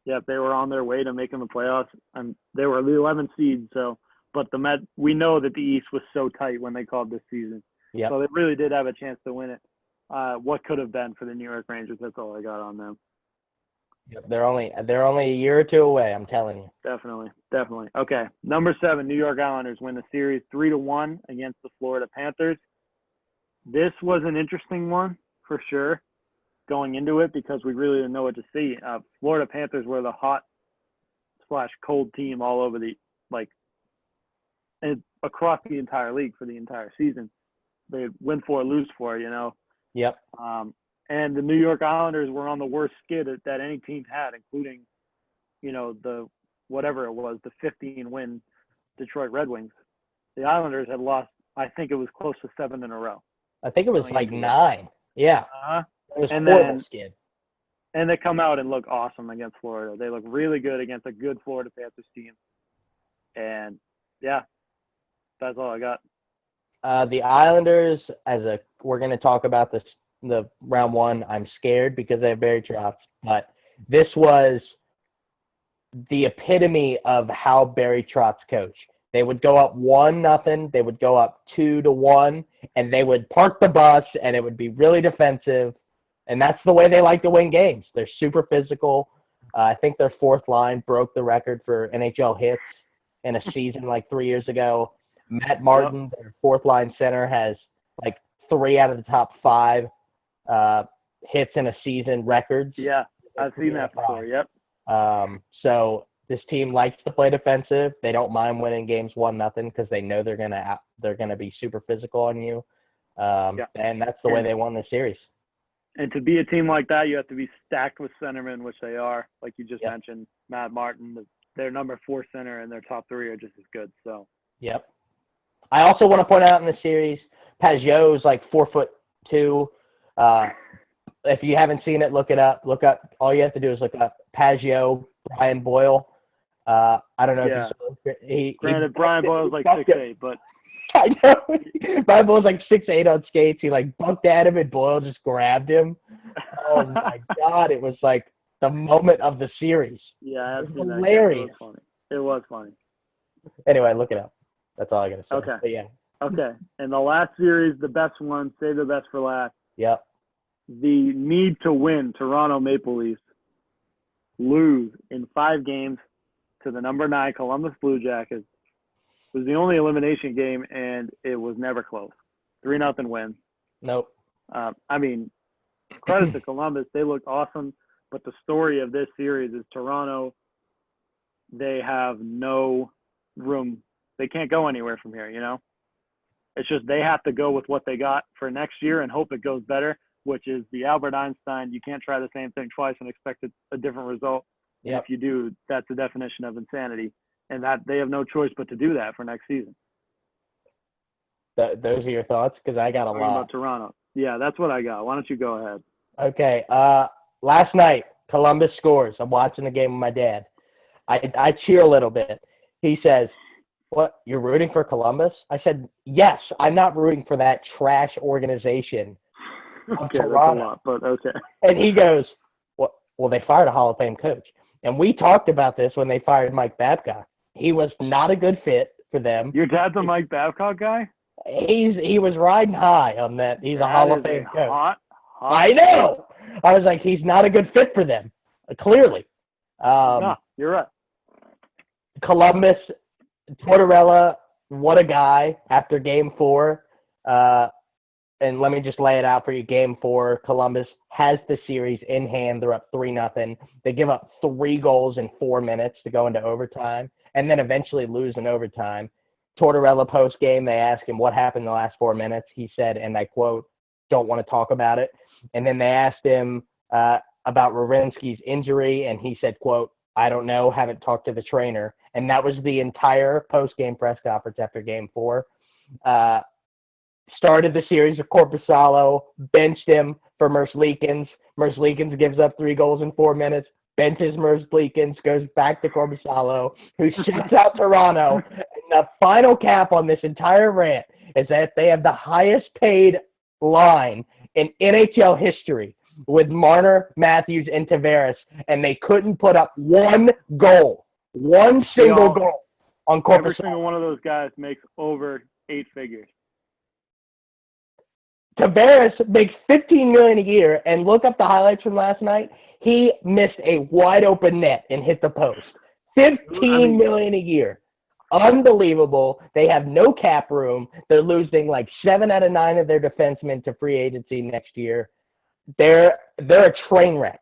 Yeah, they were on their way to making the playoffs, and they were the 11th seed. So, but we know that the East was so tight when they called this season. Yeah. So they really did have a chance to win it. What could have been for the New York Rangers? That's all I got on them. Yep, they're only a year or 2 away. I'm telling you. Definitely. Okay, number 7, New York Islanders win the series 3-1 against the Florida Panthers. This was an interesting one for sure going into it because we really didn't know what to see. Florida Panthers were the hot/cold team all over and across the entire league for the entire season. They win 4, lose 4, you know. Yep. And the New York Islanders were on the worst skid that any team had, including, you know, the 15-win Detroit Red Wings. The Islanders had lost, I think it was close to 7 in a row. I think it was like 9. Yeah. It was and horrible skid. And they come out and look awesome against Florida. They look really good against a good Florida Panthers team. And, yeah, that's all I got. The Islanders, we're going to talk about the round one. I'm scared because they have Barry Trotz, but this was the epitome of how Barry Trotz coached. They would go up 1-0, they would go up 2-1, and they would park the bus, and it would be really defensive. And that's the way they like to win games. They're super physical. I think their fourth line broke the record for NHL hits in a season like 3 years ago. Matt Martin, their fourth line center, has like 3 out of the top 5 hits in a season records. Yeah, I've seen that before. Yep. So this team likes to play defensive. They don't mind winning games 1-0 because they know they're gonna be super physical on you. And that's the way they won the series. And to be a team like that, you have to be stacked with centermen, which they are. Like you just mentioned, Matt Martin, their number 4 center, and their top 3 are just as good. So. Yep. I also want to point out in the series, Pajot's like 4'2". If you haven't seen it, look it up. Look up. All you have to do is look up Pajot, Brian Boyle. I don't know if you saw. Granted, Brian Boyle's like 6'8", but I know. Brian Boyle's like 6'8" on skates. He like bunked at him, and Boyle just grabbed him. Oh my God! It was like the moment of the series. Yeah, it was hilarious. It was funny. Anyway, look it up. That's all I gotta say. Okay. But yeah. Okay. And the last series, the best one, save the best for last. Yep. The need to win Toronto Maple Leafs lose in 5 games to the number 9 Columbus Blue Jackets. It was the only elimination game, and it was never close. 3-0 win. Nope. I mean, credit to Columbus. They looked awesome. But the story of this series is Toronto, they have no room. They can't go anywhere from here, you know? It's just they have to go with what they got for next year and hope it goes better, which is the Albert Einstein. You can't try the same thing twice and expect a different result. Yep. If you do, that's the definition of insanity. And that they have no choice but to do that for next season. Those are your thoughts? Because I got a lot. About Toronto. Yeah, that's what I got. Why don't you go ahead? Okay. Last night, Columbus scores. I'm watching the game with my dad. I cheer a little bit. He says, "What, you're rooting for Columbus?" I said, "Yes, I'm not rooting for that trash organization." Okay, that's a lot, but okay. And he goes, well, they fired a Hall of Fame coach. And we talked about this when they fired Mike Babcock. He was not a good fit for them. Your dad's a Mike Babcock guy? He was riding high on that. He's a Hall of Fame coach. Hot. I know. I was like, he's not a good fit for them, clearly. No, you're right. Columbus, Tortorella, what a guy after Game 4. And let me just lay it out for you. Game 4, Columbus has the series in hand. They're up 3-0. They give up 3 goals in 4 minutes to go into overtime, and then eventually lose in overtime. Tortorella post-game, they asked him what happened in the last 4 minutes. He said, and I quote, "Don't want to talk about it." And then they asked him about Werenski's injury, and he said, quote, "I don't know, haven't talked to the trainer." And that was the entire post-game press conference after Game 4. Started the series with Korpisalo, benched him for Merzlikins. Merzlikins gives up 3 goals in 4 minutes, benches Merzlikins, goes back to Korpisalo, who shuts out Toronto. And the final cap on this entire rant is that they have the highest paid line in NHL history with Marner, Matthews, and Tavares, and they couldn't put up 1 goal, 1 single goal on Korpisalo. Every single one of those guys makes over 8 figures. Tavares makes $15 million a year, and look up the highlights from last night. He missed a wide open net and hit the post. $15 million a year. Unbelievable. They have no cap room. They're losing like 7 out of 9 of their defensemen to free agency next year. They're a train wreck.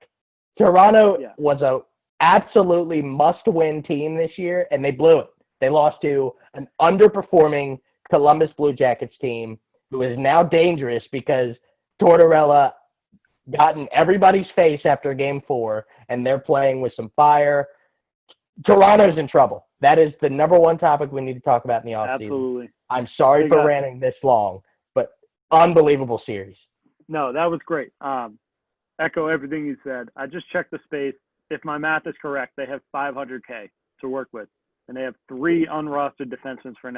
Toronto was a absolutely must-win team this year, and they blew it. They lost to an underperforming Columbus Blue Jackets team who is now dangerous because Tortorella got in everybody's face after Game 4, and they're playing with some fire. Toronto's in trouble. That is the number one topic we need to talk about in the offseason. Absolutely. I'm sorry for ranting this long, but unbelievable series. No, that was great. Echo everything you said. I just checked the space. If my math is correct, they have $500K to work with, and they have 3 unrostered defensemen for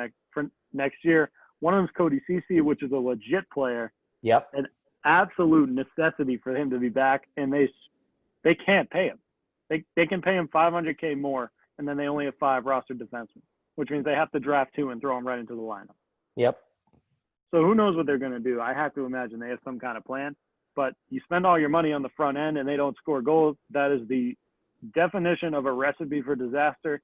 next year, One of them's Cody Cece, which is a legit player. Yep. An absolute necessity for him to be back, and they can't pay him. They can pay him $500K more, and then they only have 5 roster defensemen, which means they have to draft 2 and throw him right into the lineup. Yep. So who knows what they're going to do? I have to imagine they have some kind of plan. But you spend all your money on the front end and they don't score goals. That is the definition of a recipe for disaster.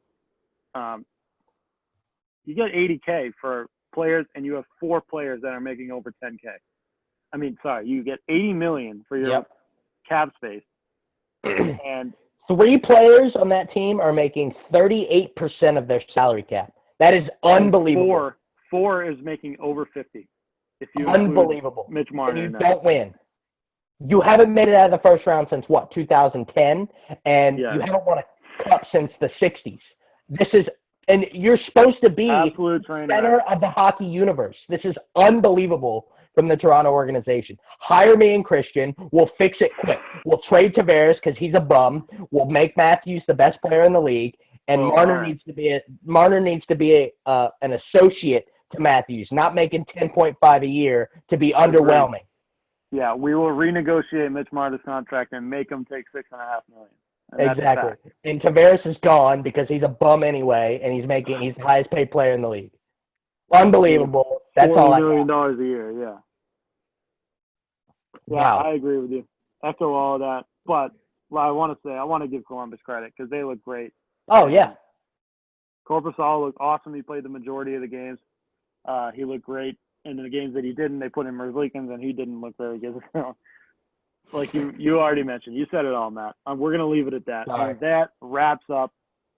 You get $80K for players, and you have 4 players that are making over $10K. I mean, sorry, you get $80 million for your cap space, and 3 players on that team are making 38% of their salary cap. That is unbelievable. Four is making over 50. If you unbelievable. Mitch Marner, and you don't win. You haven't made it out of the first round since what, 2010, and you haven't won a cup since the 60s. This is, and you're supposed to be center of the hockey universe. This is unbelievable from the Toronto organization. Hire me and Christian. We'll fix it quick. We'll trade Tavares because he's a bum. We'll make Matthews the best player in the league, and Marner needs to be an associate to Matthews, not making 10.5 a year to be underwhelming. Yeah, we will renegotiate Mitch Marner's contract and make him take $6.5 million. Exactly. And Tavares is gone because he's a bum anyway, and he's the highest paid player in the league. Unbelievable. That's all I got. $40 million a year, yeah. Yeah, wow. I agree with you. Echo all of that. But I want to give Columbus credit because they look great. Oh, yeah. Korpisalo looked awesome. He played the majority of the games. He looked great. And in the games that he didn't, they put in Merzlikins, and he didn't look very good. Like you already mentioned. You said it all, Matt. We're going to leave it at that. And that wraps up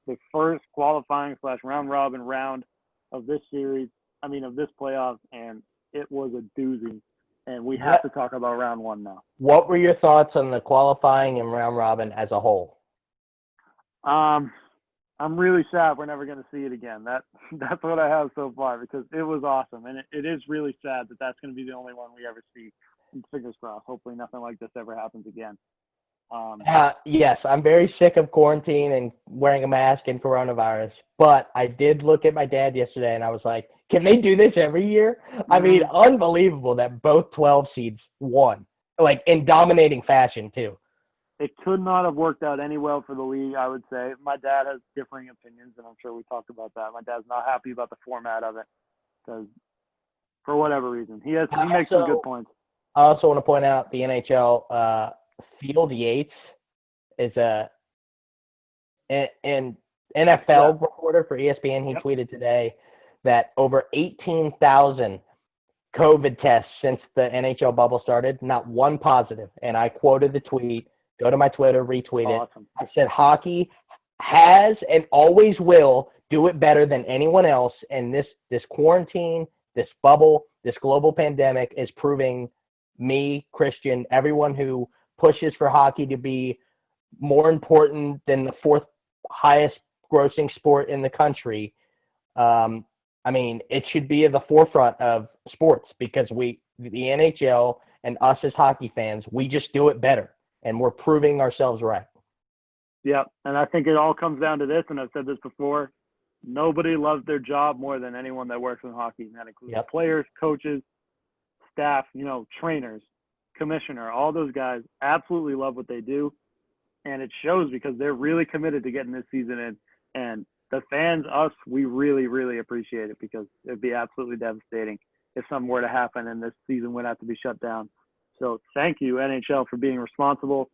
the first qualifying / round-robin round of this series, of this playoff, and it was a doozy. And we have to talk about round 1 now. What were your thoughts on the qualifying and round-robin as a whole? I'm really sad we're never going to see it again. That's what I have so far because it was awesome. And it is really sad that that's going to be the only one we ever see. And fingers crossed. Hopefully nothing like this ever happens again. Yes, I'm very sick of quarantine and wearing a mask and coronavirus. But I did look at my dad yesterday and I was like, can they do this every year? Mm-hmm. Unbelievable that both 12 seeds won, like in dominating fashion too. It could not have worked out any well for the league, I would say. My dad has differing opinions, and I'm sure we talked about that. My dad's not happy about the format of it because, for whatever reason, he makes some good points. I also want to point out the NHL. Field Yates is an NFL reporter for ESPN. He tweeted today that over 18,000 COVID tests since the NHL bubble started, not one positive. And I quoted the tweet. Go to my Twitter, retweet it. Awesome. I said hockey has and always will do it better than anyone else. And this quarantine, this bubble, this global pandemic is proving me, Christian, everyone who pushes for hockey to be more important than the 4th highest grossing sport in the country. It should be at the forefront of sports because the NHL and us as hockey fans, we just do it better. And we're proving ourselves right. Yep, and I think it all comes down to this, and I've said this before, nobody loves their job more than anyone that works in hockey. And that includes players, coaches, staff, trainers, commissioner, all those guys absolutely love what they do. And it shows because they're really committed to getting this season in. And the fans, us, we really, really appreciate it because it'd be absolutely devastating if something were to happen and this season would have to be shut down. So thank you, NHL, for being responsible.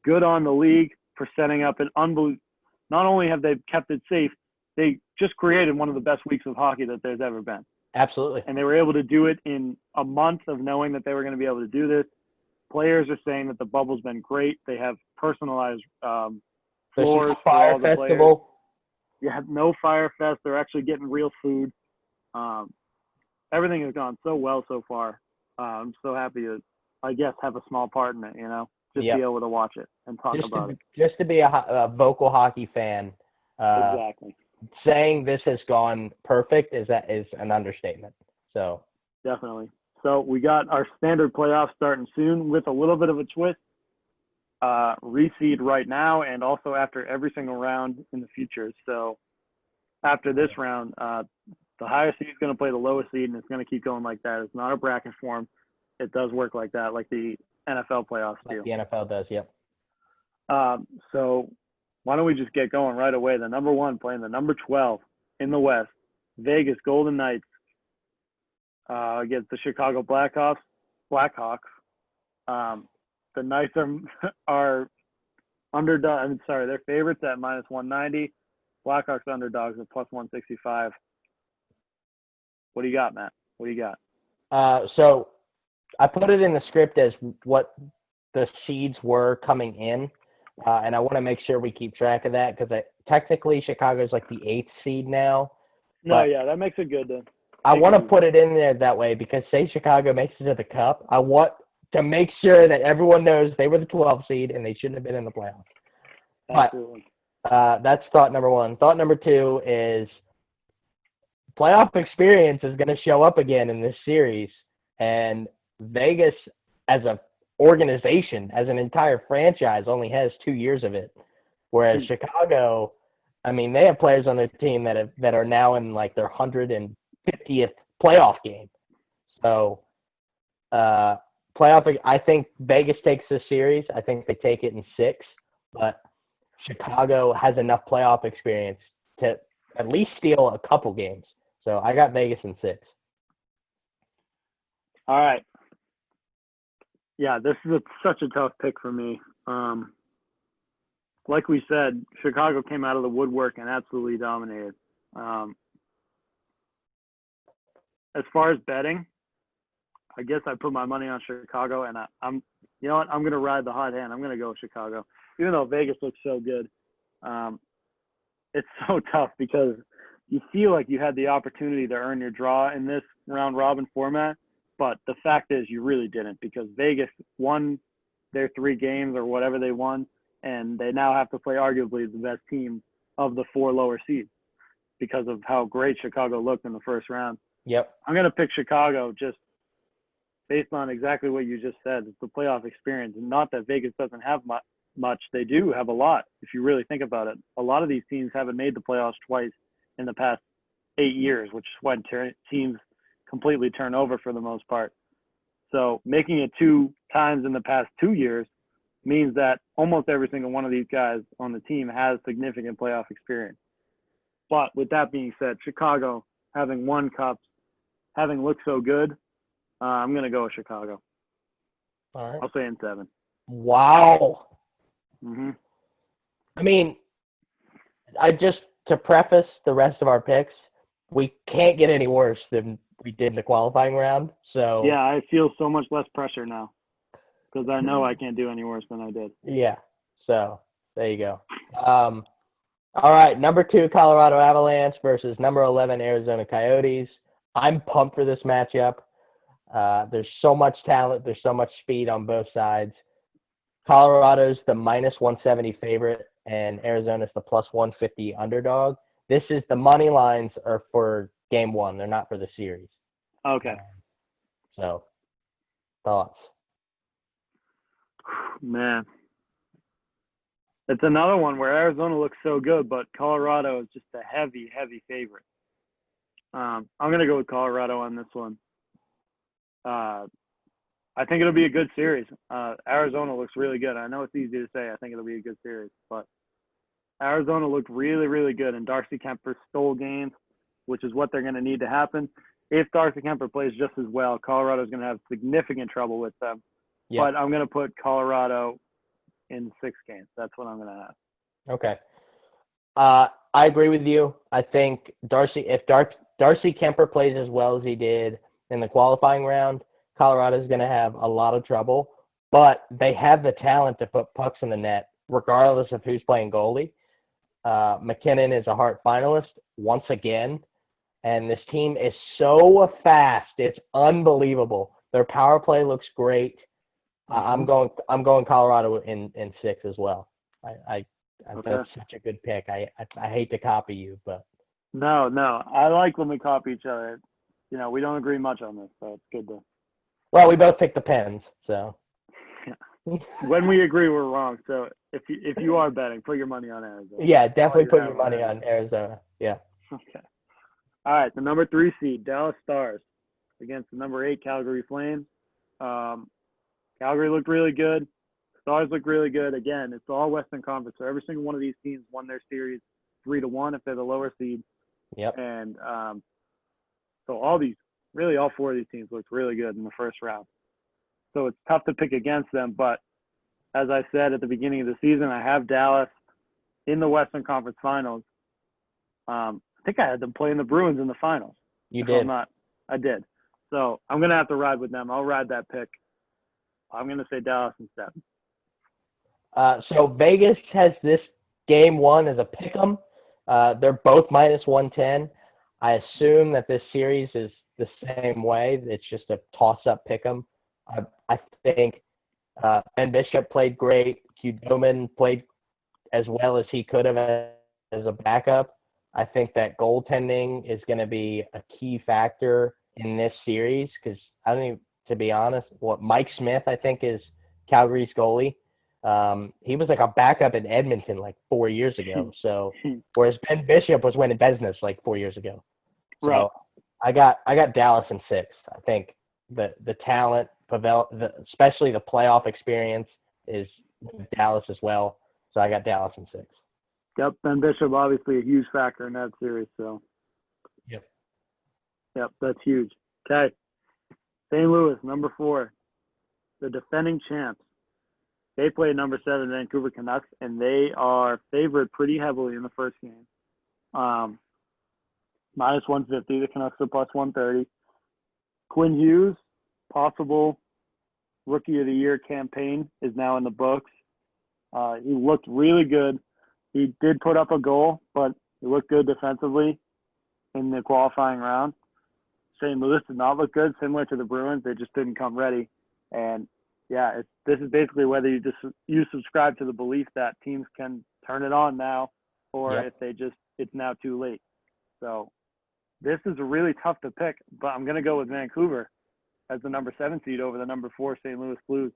Good on the league for setting up an unbelievable – not only have they kept it safe, they just created one of the best weeks of hockey that there's ever been. Absolutely. And they were able to do it in a month of knowing that they were going to be able to do this. Players are saying that the bubble's been great. They have personalized floors for all the players. You have no Fire Fest. They're actually getting real food. Everything has gone so well so far. I'm so happy to – I guess have a small part in it, just be able to watch it and talk about it. Just to be a vocal hockey fan, exactly. Saying this has gone perfect is an understatement. So definitely. So we got our standard playoffs starting soon with a little bit of a twist. Reseed right now and also after every single round in the future. So after this round, The higher seed is going to play the lowest seed, and it's going to keep going like that. It's not a bracket form. It does work like that, like the NFL playoffs do. Like the NFL does, yep. So why don't we just get going right away? The number 1 playing the number 12 in the West, Vegas Golden Knights against the Chicago Blackhawks. The Knights are underdog. I'm sorry, they're favorites at -190. Blackhawks underdogs at +165. What do you got, Matt? What do you got? So I put it in the script as what the seeds were coming in, and I want to make sure we keep track of that because technically Chicago's like the 8th seed now. No, yeah, that makes it good then. I want to put it in there that way because say Chicago makes it to the Cup, I want to make sure that everyone knows they were the 12th seed and they shouldn't have been in the playoffs. Absolutely. But that's thought number 1. Thought number 2 is playoff experience is going to show up again in this series, and Vegas as a organization, as an entire franchise, only has 2 years of it, whereas Chicago, I mean, they have players on their team that are now in like their 150th playoff game. So, playoff, I think Vegas takes this series. I think they take it in 6, but Chicago has enough playoff experience to at least steal a couple games. So I got Vegas in 6. All right. Yeah, this is such a tough pick for me. Like we said, Chicago came out of the woodwork and absolutely dominated. As far as betting, I guess I put my money on Chicago, and I'm you know what? I'm going to ride the hot hand. I'm going to go Chicago. Even though Vegas looks so good, it's so tough because you feel like you had the opportunity to earn your draw in this round-robin format, but the fact is you really didn't because Vegas won their 3 games or whatever they won, and they now have to play arguably the best team of the 4 lower seeds because of how great Chicago looked in the first round. Yep. I'm going to pick Chicago just based on exactly what you just said. It's the playoff experience. And not that Vegas doesn't have much. They do have a lot, if you really think about it. A lot of these teams haven't made the playoffs twice in the past 8 years, which is when teams completely turn over for the most part. So making it 2 times in the past 2 years means that almost every single one of these guys on the team has significant playoff experience. But with that being said, Chicago, having won cups, having looked so good, I'm going to go with Chicago. All right. I'll say in 7. Wow. Mm-hmm. I mean, to preface the rest of our picks, we can't get any worse than we did in the qualifying round. So yeah, I feel so much less pressure now because I know I can't do any worse than I did. Yeah. So there you go. All right, number 2 Colorado Avalanche versus number 11 Arizona Coyotes. I'm pumped for this matchup. There's so much talent. There's so much speed on both sides. Colorado's the -170 favorite, and Arizona's the +150 underdog. This is the money lines are for game 1. They're not for the series. Okay. So, thoughts? Man. It's another one where Arizona looks so good, but Colorado is just a heavy, heavy favorite. I'm going to go with Colorado on this one. I think it'll be a good series. Arizona looks really good. I know it's easy to say I think it'll be a good series, but Arizona looked really, really good, and Darcy Kemper stole games, which is what they're going to need to happen. If Darcy Kemper plays just as well, Colorado's going to have significant trouble with them. Yep. But I'm going to put Colorado in 6 games. That's what I'm going to have. Okay. I agree with you. I think if Darcy Kemper plays as well as he did in the qualifying round, Colorado is going to have a lot of trouble. But they have the talent to put pucks in the net, regardless of who's playing goalie. McKinnon is a Hart finalist once again, and this team is so fast. It's unbelievable. Their power play looks great. I'm going Colorado in 6 as well. I Okay. That's such a good pick. I hate to copy you, but no, I like when we copy each other. You know, we don't agree much on this, so it's good to. Well, we both picked the Pens, so. When we agree, we're wrong. So if you are betting, put your money on Arizona. Yeah, definitely put your money on Arizona. Yeah. Okay. All right, the number 3 seed, Dallas Stars, against the number 8 Calgary Flames. Calgary looked really good. Stars look really good. Again, it's all Western Conference, so every single one of these teams won their series 3-1 if they're the lower seed. Yep. And so all 4 of these teams looked really good in the first round. So it's tough to pick against them, but as I said at the beginning of the season, I have Dallas in the Western Conference Finals. I think I had them playing the Bruins in the finals. You did. I did. So I'm going to have to ride with them. I'll ride that pick. I'm going to say Dallas in 7. So Vegas has this game 1 as a pick 'em. They're both minus 110. I assume that this series is the same way. It's just a toss-up pick 'em. I think Ben Bishop played great. Doman played as well as he could have as a backup. I think that goaltending is going to be a key factor in this series because to be honest, Mike Smith, I think, is Calgary's goalie. He was like a backup in Edmonton like 4 years ago. So, whereas Ben Bishop was winning business like 4 years ago. So right. I got Dallas in 6. I think the talent, especially the playoff experience, is with Dallas as well. So I got Dallas in 6. Yep, Ben Bishop obviously a huge factor in that series. So. Yep, that's huge. Okay. St. Louis, number 4, the defending champs. They play number 7 Vancouver Canucks, and they are favored pretty heavily in the first game. Minus 150. The Canucks are plus 130. Quinn Hughes, possible Rookie of the Year campaign, is now in the books. He looked really good. He did put up a goal, but he looked good defensively in the qualifying round. St. Louis did not look good, similar to the Bruins. They just didn't come ready. And, yeah, this is basically whether you subscribe to the belief that teams can turn it on now or if it's now too late. So this is really tough to pick, but I'm going to go with Vancouver as the number 7 seed over the number 4 St. Louis Blues.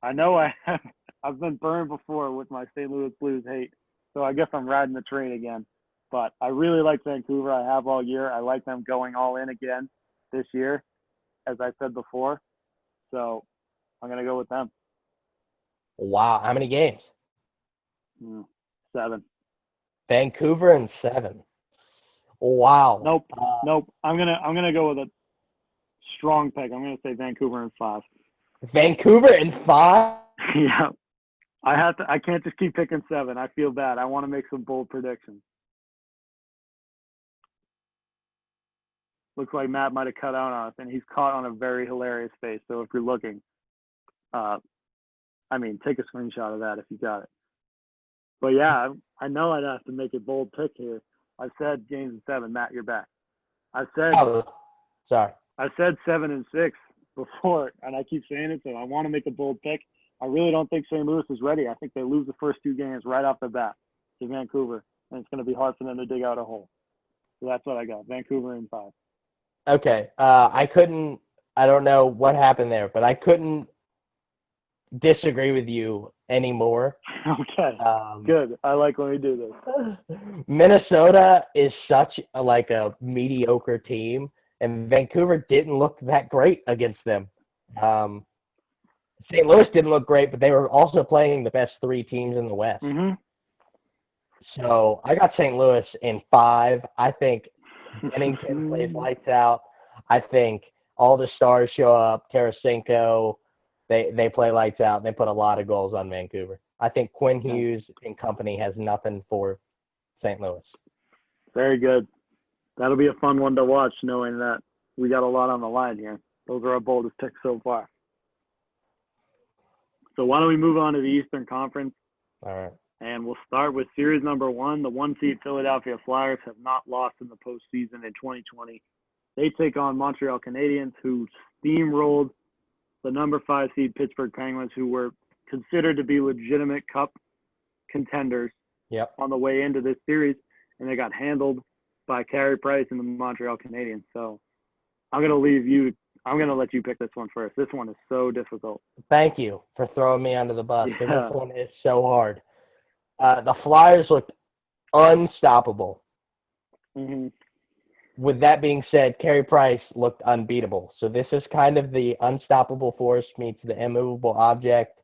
I know I've been burned before with my St. Louis Blues hate, so I guess I'm riding the train again. But I really like Vancouver. I have all year. I like them going all in again this year, as I said before. So I'm going to go with them. Wow. How many games? 7. Vancouver in 7. Wow. Nope. I'm gonna go with a strong pick. I'm gonna say Vancouver in 5. Vancouver in 5? Yeah. I can't just keep picking 7. I feel bad. I want to make some bold predictions. Looks like Matt might have cut out on us, and he's caught on a very hilarious face. So if you're looking, take a screenshot of that if you got it. But yeah, I know I'd have to make a bold pick here. I said games in 7. Matt, you're back. I said 7 and 6 before, and I keep saying it, so I want to make a bold pick. I really don't think St. Louis is ready. I think they lose the first 2 games right off the bat to Vancouver, and it's going to be hard for them to dig out a hole. So that's what I got. Vancouver in 5. Okay. I don't know what happened there, but I couldn't disagree with you anymore. Okay. Good. I like when we do this. Minnesota is such a mediocre team, and Vancouver didn't look that great against them. St. Louis didn't look great, but they were also playing the best 3 teams in the West. Mm-hmm. So I got St. Louis in 5. I think Bennington plays lights out. I think all the stars show up. Tarasenko, they play lights out. They put a lot of goals on Vancouver. I think Quinn Hughes and company has nothing for St. Louis. Very good. That'll be a fun one to watch, knowing that we got a lot on the line here. Those are our boldest picks so far. So why don't we move on to the Eastern Conference? All right. And we'll start with series number 1. The 1-seed Philadelphia Flyers have not lost in the postseason in 2020. They take on Montreal Canadiens, who steamrolled the number 5-seed Pittsburgh Penguins, who were considered to be legitimate cup contenders on the way into this series, and they got handled by Carey Price and the Montreal Canadiens. So I'm going to let you pick this one first. This one is so difficult. Thank you for throwing me under the bus, because this one is so hard. The Flyers looked unstoppable. Mm-hmm. with that being said, Carey Price looked unbeatable. So this is kind of the unstoppable force meets the immovable object.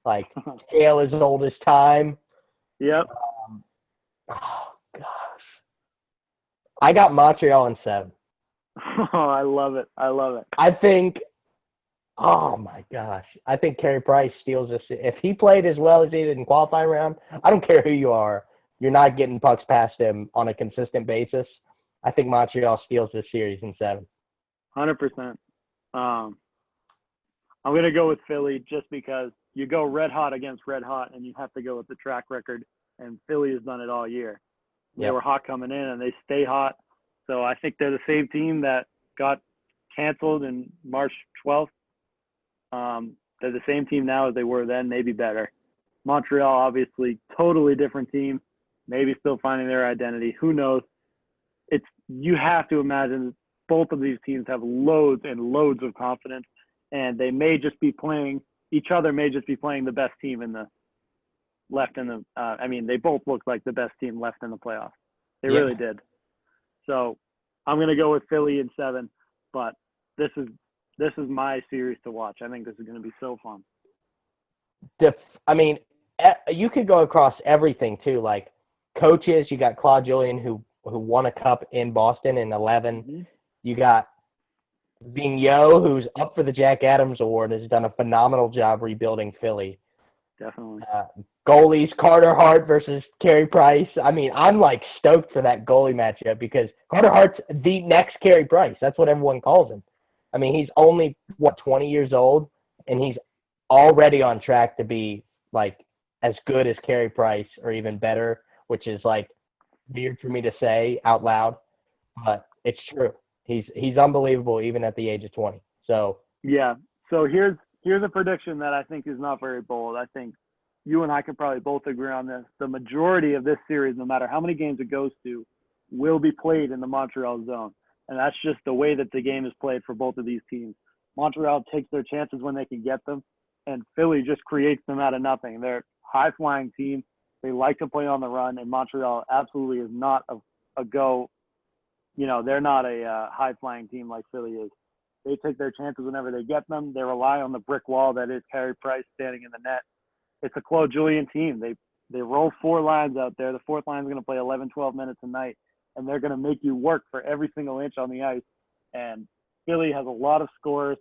Like, scale as old as time. Yep. Oh, gosh. I got Montreal in 7. Oh, I love it. I love it. I think, oh my gosh, I think Carey Price steals this. If he played as well as he did in qualifying round, I don't care who you are, you're not getting pucks past him on a consistent basis. I think Montreal steals this series in 7. 100%. I'm going to go with Philly just because you go red hot against red hot, and you have to go with the track record, and Philly has done it all year. They were hot coming in, and they stay hot. So I think they're the same team that got canceled in March 12th. They're the same team now as they were then, maybe better. Montreal, obviously, totally different team, maybe still finding their identity. Who knows? You have to imagine both of these teams have loads and loads of confidence, and they may just be playing – each other may just be playing the best team in the left in the they both looked like the best team left in the playoffs. They really did. So I'm going to go with Philly in 7, but this is my series to watch. I think this is going to be so fun. You could go across everything too. Like coaches, you got Claude Julien who won a cup in Boston in 11. Mm-hmm. You got Vigneault, who's up for the Jack Adams Award, has done a phenomenal job rebuilding Philly. Definitely. Goalies, Carter Hart versus Carey Price. I mean, I'm like stoked for that goalie matchup because Carter Hart's the next Carey Price. That's what everyone calls him. I mean, he's only, 20 years old, and he's already on track to be like as good as Carey Price or even better, which is like weird for me to say out loud, but it's true. He's unbelievable even at the age of 20. So yeah. So here's a prediction that I think is not very bold. I think you and I could probably both agree on this. The majority of this series, no matter how many games it goes to, will be played in the Montreal zone. And that's just the way that the game is played for both of these teams. Montreal takes their chances when they can get them, and Philly just creates them out of nothing. They're a high-flying team. They like to play on the run, and Montreal absolutely is not a go. They're not a high-flying team like Philly is. They take their chances whenever they get them. They rely on the brick wall that is Carey Price standing in the net. It's a Claude Julien team. They roll 4 lines out there. The fourth line is going to play 11, 12 minutes a night, and they're going to make you work for every single inch on the ice. And Philly has a lot of scores.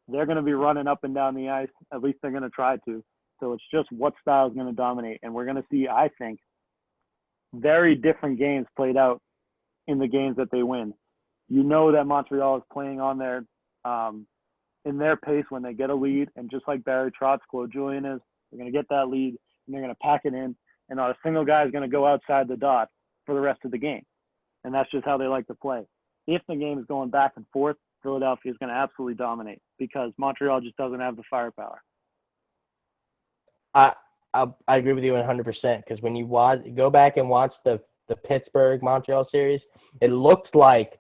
They're going to be running up and down the ice. At least they're going to try to. So it's just what style is going to dominate. And we're going to see, I think, very different games played out in the games that they win. You know that Montreal is playing on their in their pace when they get a lead, and just like Barry Trotz, Claude Julien is, they're going to get that lead and they're going to pack it in, and not a single guy is going to go outside the dot for the rest of the game. And that's just how they like to play. If the game is going back and forth, Philadelphia is going to absolutely dominate because Montreal just doesn't have the firepower. I agree with you 100% because when you go back and watch the Pittsburgh-Montreal series, it looked like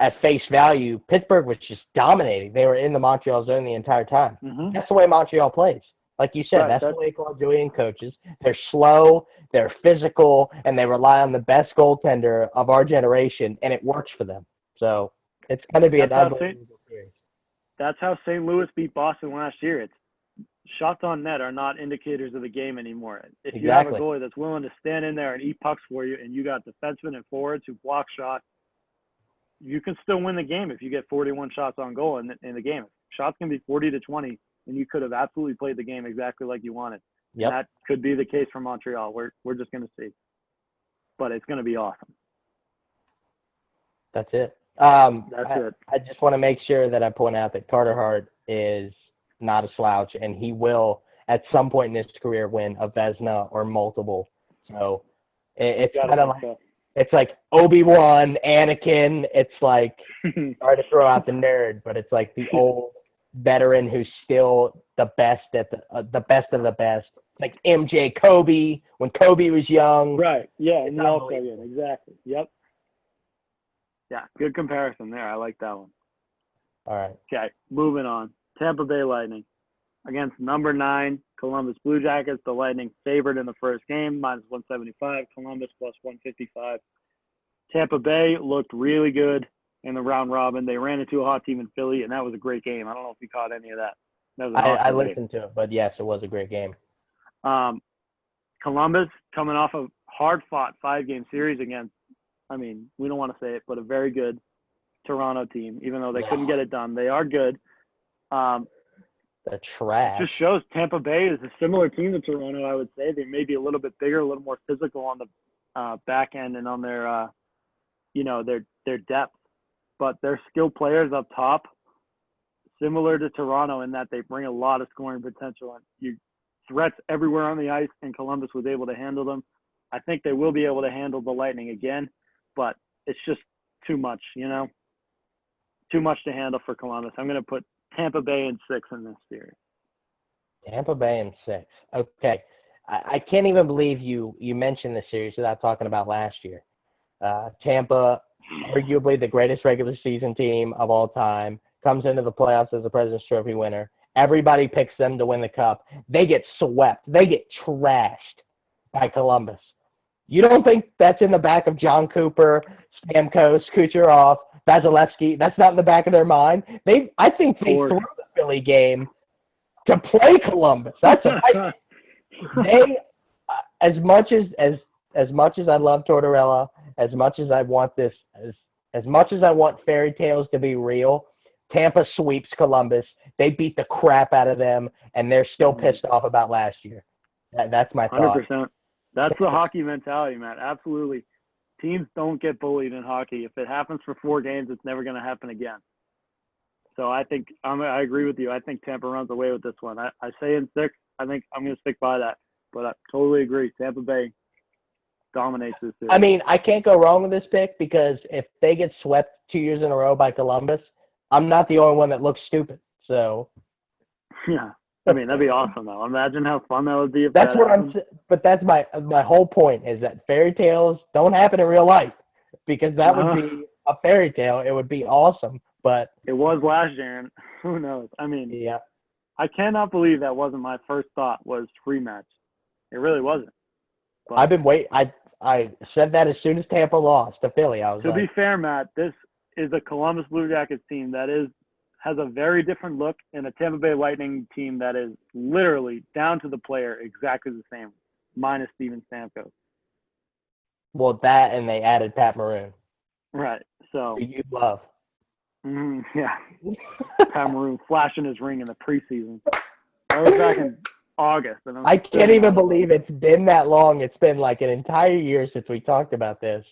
at face value, Pittsburgh was just dominating. They were in the Montreal zone the entire time. Mm-hmm. That's the way Montreal plays. Like you said, that's the way Claude Julien coaches. They're slow, they're physical, and they rely on the best goaltender of our generation, and it works for them. So it's going to be an unbelievable series. That's how St. Louis beat Boston last year. It's shots on net are not indicators of the game anymore. If you have a goalie that's willing to stand in there and eat pucks for you, and you got defensemen and forwards who block shots, you can still win the game if you get 41 shots on goal in the game. Shots can be 40-20, and you could have absolutely played the game exactly like you wanted. Yep. And that could be the case for Montreal. We're just going to see. But it's going to be awesome. That's it. That's it. I just want to make sure that I point out that Carter Hart is not a slouch, and he will, at some point in his career, win a Vezina or multiple. So it's kind of like – it's like Obi-Wan, Anakin. It's like, sorry to throw out the nerd, but it's like the old veteran who's still the best at the best of the best. Like MJ, Kobe, when Kobe was young. Right. Yeah. And also, yeah, exactly. Yep. Yeah. Good comparison there. I like that one. All right. Okay. Moving on. Tampa Bay Lightning against number 9 Columbus Blue Jackets. The Lightning favored in the first game, -175. Columbus +155. Tampa Bay looked really good in the round robin. They ran into a hot team in Philly, and that was a great game. I don't know if you caught any of that. That was an I awesome listened to it, but yes, it was a great game. Columbus coming off a hard-fought 5-game series against, I mean, we don't want to say it, but a very good Toronto team. Even though they couldn't get it done, they are good. The trash. It just shows Tampa Bay is a similar team to Toronto, I would say. They may be a little bit bigger, a little more physical on the back end and on their, their depth. But they're skilled players up top, similar to Toronto in that they bring a lot of scoring potential. And threats everywhere on the ice, and Columbus was able to handle them. I think they will be able to handle the Lightning again, but it's just too much, too much to handle for Columbus. I'm going to put Tampa Bay in 6 in this series. Tampa Bay in 6. Okay. I can't even believe you mentioned this series without talking about last year. Tampa, arguably the greatest regular season team of all time, comes into the playoffs as the President's Trophy winner. Everybody picks them to win the cup. They get swept. They get trashed by Columbus. You don't think that's in the back of John Cooper, Stamkos, Kucherov, Vasilevsky? That's not in the back of their mind. I think they threw the Philly game to play Columbus. That's they. As much as I love Tortorella, as much as I want this, as much as I want fairy tales to be real, Tampa sweeps Columbus. They beat the crap out of them, and they're still pissed off about last year. That's my thought. 100%. That's the hockey mentality, man. Absolutely. Teams don't get bullied in hockey. If it happens for 4 games, it's never going to happen again. So I think I agree with you. I think Tampa runs away with this one. I say in 6. I think I'm going to stick by that. But I totally agree. Tampa Bay dominates this series. I mean, I can't go wrong with this pick because if they get swept 2 years in a row by Columbus, I'm not the only one that looks stupid. So yeah. I mean, that'd be awesome, though. Imagine how fun that would be if that's that what happened. But that's my whole point is that fairy tales don't happen in real life because that would be a fairy tale. It would be awesome, but it was last year, and who knows? I mean, yeah, I cannot believe that wasn't my first thought was rematch. It really wasn't. But I've been waiting. I said that as soon as Tampa lost to Philly. I was to be fair, Matt, this is a Columbus Blue Jackets team that has a very different look, and a Tampa Bay Lightning team that is literally down to the player exactly the same, minus Steven Stamkos. Well, that and they added Pat Maroon. Right. So who you love. Yeah. Pat Maroon flashing his ring in the preseason. That was back in August. And I can't even believe it's been that long. It's been like an entire year since we talked about this.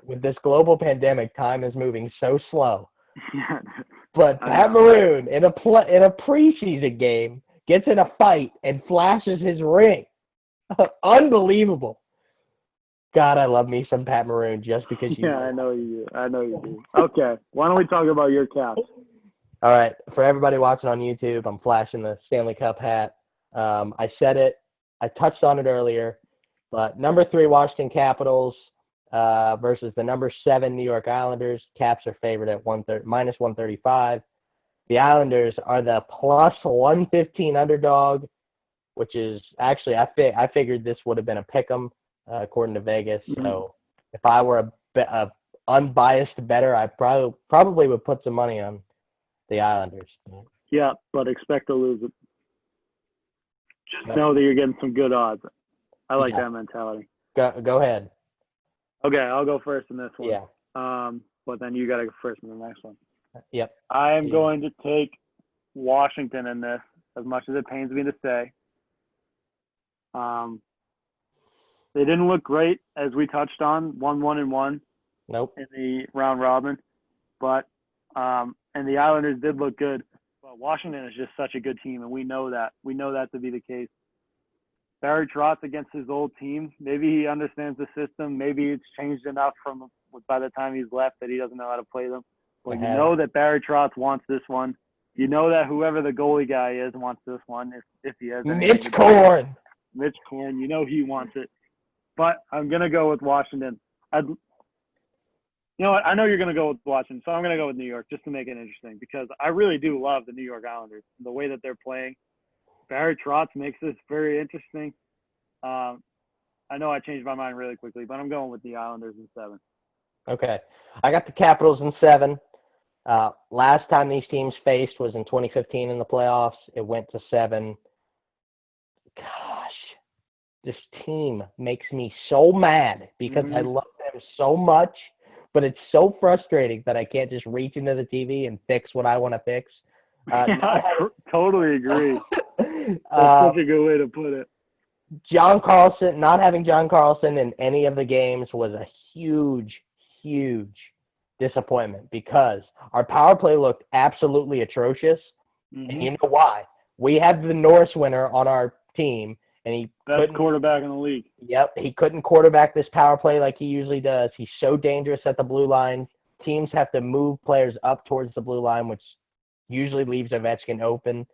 With this global pandemic, time is moving so slow. Yeah. But Pat Maroon in a preseason game gets in a fight and flashes his ring. Unbelievable. God, I love me some Pat Maroon just because you. Yeah, I know you do. Okay, why don't we talk about your Caps? All right, for everybody watching on YouTube, I'm flashing the Stanley Cup hat. I said it. I touched on it earlier, but number 3 Washington Capitals versus the number 7 New York Islanders. Caps are favored at minus 135. The Islanders are the plus 115 underdog, which is actually I figured this would have been a pick'em according to Vegas. Mm-hmm. So if I were a unbiased bettor, I probably would put some money on the Islanders. Yeah, but expect to lose it. Just know that you're getting some good odds. I like that mentality. Go ahead. Okay, I'll go first in this one. Yeah. But then you got to go first in the next one. Yep. I am going to take Washington in this, as much as it pains me to say. They didn't look great, as we touched on, 1-1-1. Nope. In the round robin, but and the Islanders did look good. But Washington is just such a good team, and we know that. We know that to be the case. Barry Trotz against his old team. Maybe he understands the system. Maybe it's changed enough from by the time he's left that he doesn't know how to play them. But you know that Barry Trotz wants this one. You know that whoever the goalie guy is wants this one, if he has. Mitch Korn. Mitch Korn. You know he wants it. But I'm going to go with Washington. You know what? I know you're going to go with Washington, so I'm going to go with New York just to make it interesting because I really do love the New York Islanders, the way that they're playing. Barry Trotz makes this very interesting. I know I changed my mind really quickly, but I'm going with the Islanders in 7. Okay. I got the Capitals in 7. Last time these teams faced was in 2015 in the playoffs. It went to 7. Gosh, this team makes me so mad because I love them so much, but it's so frustrating that I can't just reach into the TV and fix what I want to fix. I totally agree. That's such a good way to put it. John Carlson, not having John Carlson in any of the games was a huge, huge disappointment because our power play looked absolutely atrocious. And you know why? We had the Norris winner on our team, and he best quarterback in the league. Yep, he couldn't quarterback this power play like he usually does. He's so dangerous at the blue line. Teams have to move players up towards the blue line, which usually leaves Ovechkin open,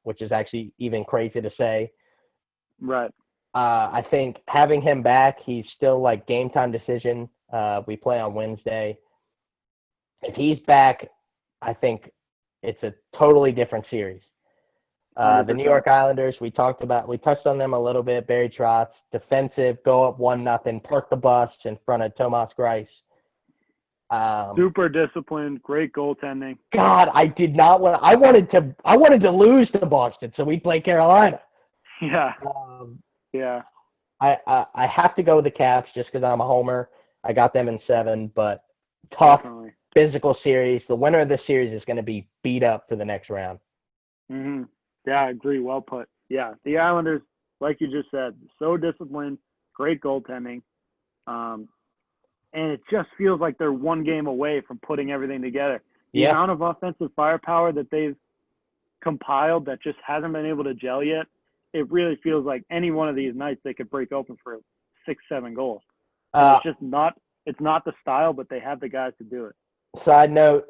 which is actually even crazy to say. Right. I think having him back, he's still like game time decision. We play on Wednesday. If he's back, I think it's a totally different series. The New York Islanders, we touched on them a little bit. Barry Trotz, defensive, go up 1-0, park the bus in front of Tomas Greiss. Super disciplined, great goaltending. God, I did not want. I wanted to lose to Boston, so we'd play Carolina. Yeah. Yeah. I have to go with the Caps just because I'm a homer. I got them in 7, but tough, physical series. The winner of this series is going to be beat up for the next round. Yeah, I agree. Well put. Yeah, the Islanders, like you just said, so disciplined, great goaltending. And it just feels like they're one game away from putting everything together. The amount of offensive firepower that they've compiled that just hasn't been able to gel yet, it really feels like any one of these nights they could break open for 6-7 goals. It's just not the style, but they have the guys to do it. Side note,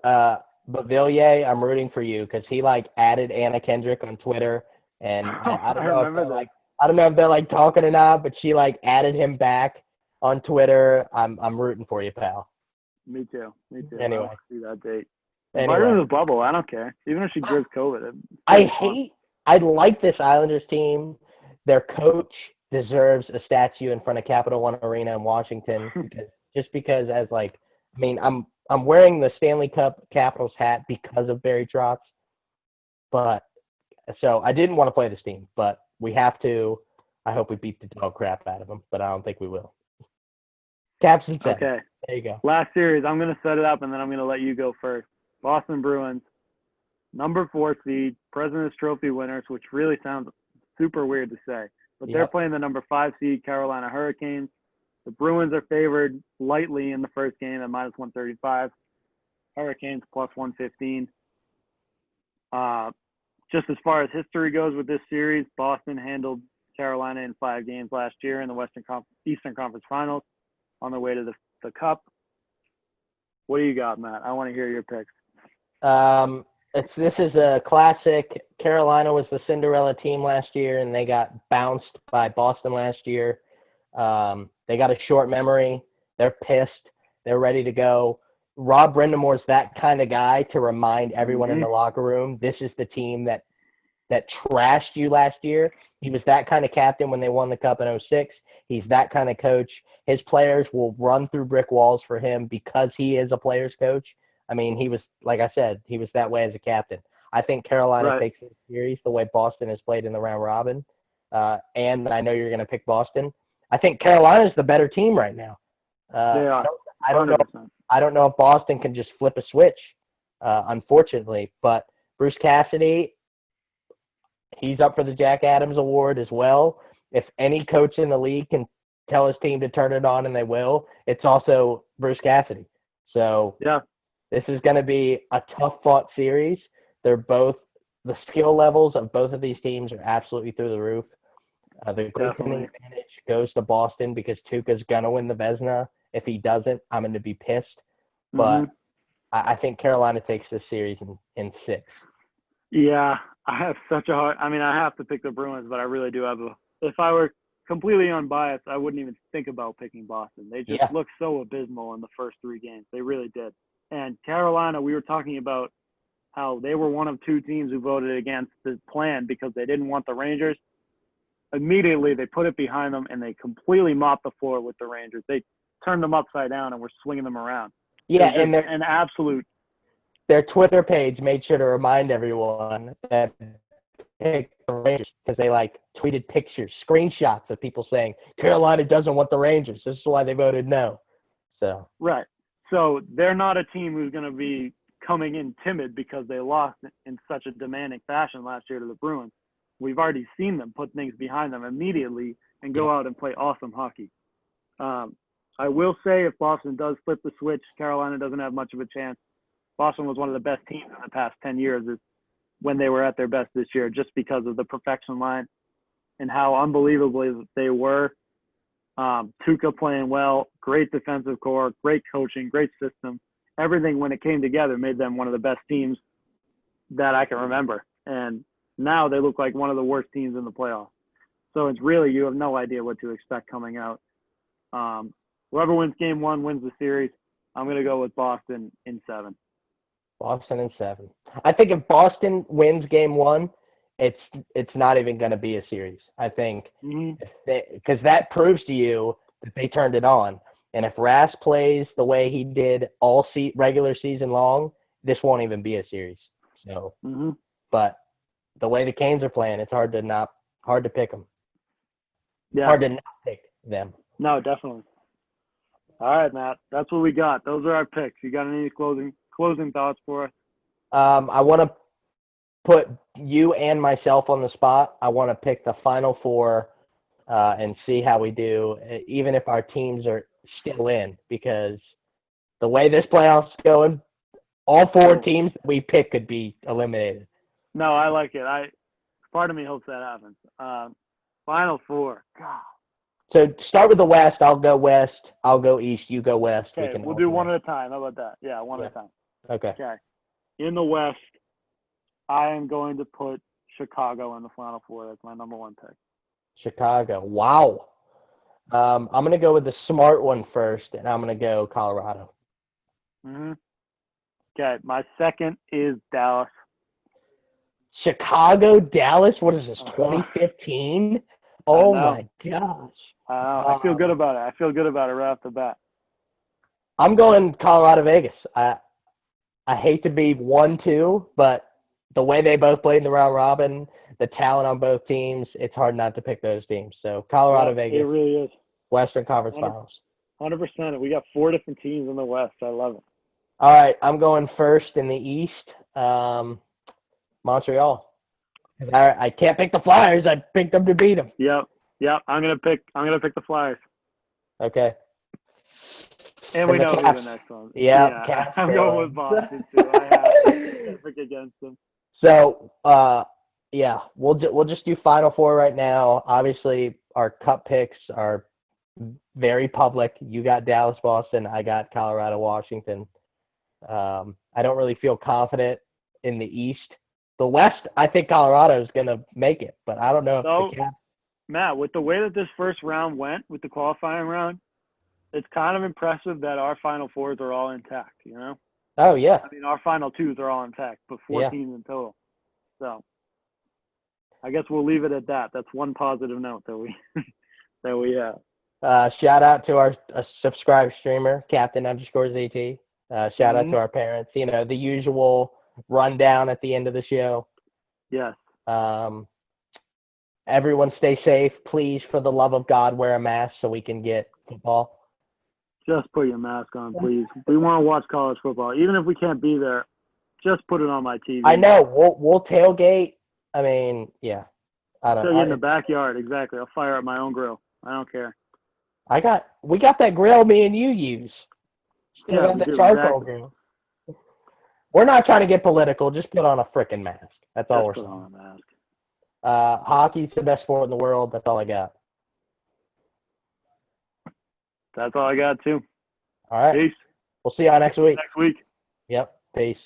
Bavillier, I'm rooting for you because he added Anna Kendrick on Twitter, and I don't know if they're talking or not, but she added him back on Twitter. I'm rooting for you, pal. Me too. Anyway, I'll see that date. Anyway. Right in the bubble, I don't care. Even if she gives COVID. I like this Islanders team. Their coach deserves a statue in front of Capital One Arena in Washington because I'm wearing the Stanley Cup Capitals hat because of Barry Trotz. But so I didn't want to play this team, but we have to. I hope we beat the dog crap out of them, but I don't think we will. Caps and 7. Okay. There you go. Last series, I'm going to set it up, and then I'm going to let you go first. Boston Bruins, number 4 seed, President's Trophy winners, which really sounds super weird to say. But they're playing the number 5 seed, Carolina Hurricanes. The Bruins are favored lightly in the first game at -135. Hurricanes +115. Just as far as history goes with this series, Boston handled Carolina in 5 games last year in the Eastern Conference Finals on their way to the Cup. What do you got, Matt? I want to hear your picks. This is a classic. Carolina was the Cinderella team last year, and they got bounced by Boston last year. They got a short memory. They're pissed. They're ready to go. Rob Brendamore's that kind of guy to remind everyone in the locker room, this is the team that trashed you last year. He was that kind of captain when they won the Cup in 2006. He's that kind of coach. His players will run through brick walls for him because he is a player's coach. I mean, he was, like I said, he was that way as a captain. I think Carolina takes this series the way Boston has played in the round robin. And I know you're going to pick Boston. I think Carolina's the better team right now. They are. I don't know if Boston can just flip a switch, unfortunately. But Bruce Cassidy, he's up for the Jack Adams Award as well. If any coach in the league can tell his team to turn it on, and they will, it's also Bruce Cassidy. So this is going to be a tough-fought series. They're both – the skill levels of both of these teams are absolutely through the roof. The goaltending advantage goes to Boston because Tuukka's going to win the Vezina. If he doesn't, I'm going to be pissed. But I think Carolina takes this series in 6. Yeah, I have such a hard – I mean, I have to pick the Bruins, but I really do have a – if I were completely unbiased, I wouldn't even think about picking Boston. They just looked so abysmal in the first 3 games. They really did. And Carolina, we were talking about how they were one of 2 teams who voted against the plan because they didn't want the Rangers. Immediately, they put it behind them, and they completely mopped the floor with the Rangers. They turned them upside down and were swinging them around. Yeah, and an absolute. Their Twitter page made sure to remind everyone that pick the Rangers because they tweeted pictures, screenshots of people saying Carolina doesn't want the Rangers. This is why they voted no. So right. So they're not a team who's going to be coming in timid because they lost in such a demanding fashion last year to the Bruins. We've already seen them put things behind them immediately and go out and play awesome hockey. I will say if Boston does flip the switch, Carolina doesn't have much of a chance. Boston was one of the best teams in the past 10 years when they were at their best this year, just because of the perfection line and how unbelievably they were. Tuukka playing well, great defensive core, great coaching, great system. Everything when it came together made them one of the best teams that I can remember. And now they look like one of the worst teams in the playoffs. So it's really, you have no idea what to expect coming out. Whoever wins game 1 wins the series. I'm going to go with Boston in 7. Boston in 7. I think if Boston wins game 1, it's not even going to be a series. I think because that proves to you that they turned it on. And if Rask plays the way he did all regular season long, this won't even be a series. So, but the way the Canes are playing, it's hard to pick them. Yeah. Hard to not pick them. No, definitely. All right, Matt. That's what we got. Those are our picks. You got any closing thoughts for us? I want to put you and myself on the spot. I want to pick the Final Four and see how we do, even if our teams are still in, because the way this playoff's going, all 4 teams that we pick could be eliminated. No, I like it. Part of me hopes that happens. Final Four. God. So start with the West. I'll go West. I'll go East. You go West. Okay, we'll do one at a time. How about that? Yeah, one at a time. Okay. In the West, I am going to put Chicago in the Final Four. That's my number 1 pick. Chicago. Wow. I'm going to go with the smart one first, and I'm going to go Colorado. Okay, my second is Dallas. Chicago, Dallas, what is this, 2015? Oh, my gosh. I feel good about it. I feel good about it right off the bat. I'm going Colorado, Vegas. I hate to be 1-2, but the way they both played in the round robin, the talent on both teams, it's hard not to pick those teams. So Colorado, Vegas. It really is. Western Conference Finals. 100%. We got 4 different teams in the West. I love it. All right, I'm going first in the East. Montreal. I can't pick the Flyers. I picked them to beat them. Yep. I'm gonna pick the Flyers. Okay. And we know who the next one. Yeah. I'm going with Boston too. I have to pick against them. So, we'll just do Final Four right now. Obviously, our cup picks are very public. You got Dallas, Boston. I got Colorado, Washington. I don't really feel confident in the East. The West, I think Colorado is going to make it, but I don't know if Matt, with the way that this first round went, with the qualifying round, it's kind of impressive that our Final Fours are all intact, you know? Oh, yeah. I mean, our Final Twos are all intact, but 4 teams in total. So I guess we'll leave it at that. That's one positive note that we have. Shout out to our subscribed streamer, Captain_ZT. Shout out to our parents. You know, the usual rundown at the end of the show. Yes. Everyone stay safe. Please, for the love of God, wear a mask so we can get football. Just put your mask on, please. We want to watch college football. Even if we can't be there, just put it on my TV. I know. We'll tailgate. I mean, yeah. I don't know. In the backyard, exactly. I'll fire up my own grill. I don't care. We got that grill me and you use. Still got the charcoal grill. We're not trying to get political. Just put on a frickin' mask. That's all we're saying. Put on a mask. Hockey's the best sport in the world. That's all I got. That's all I got, too. All right. Peace. We'll see y'all next week. Next week. Yep. Peace.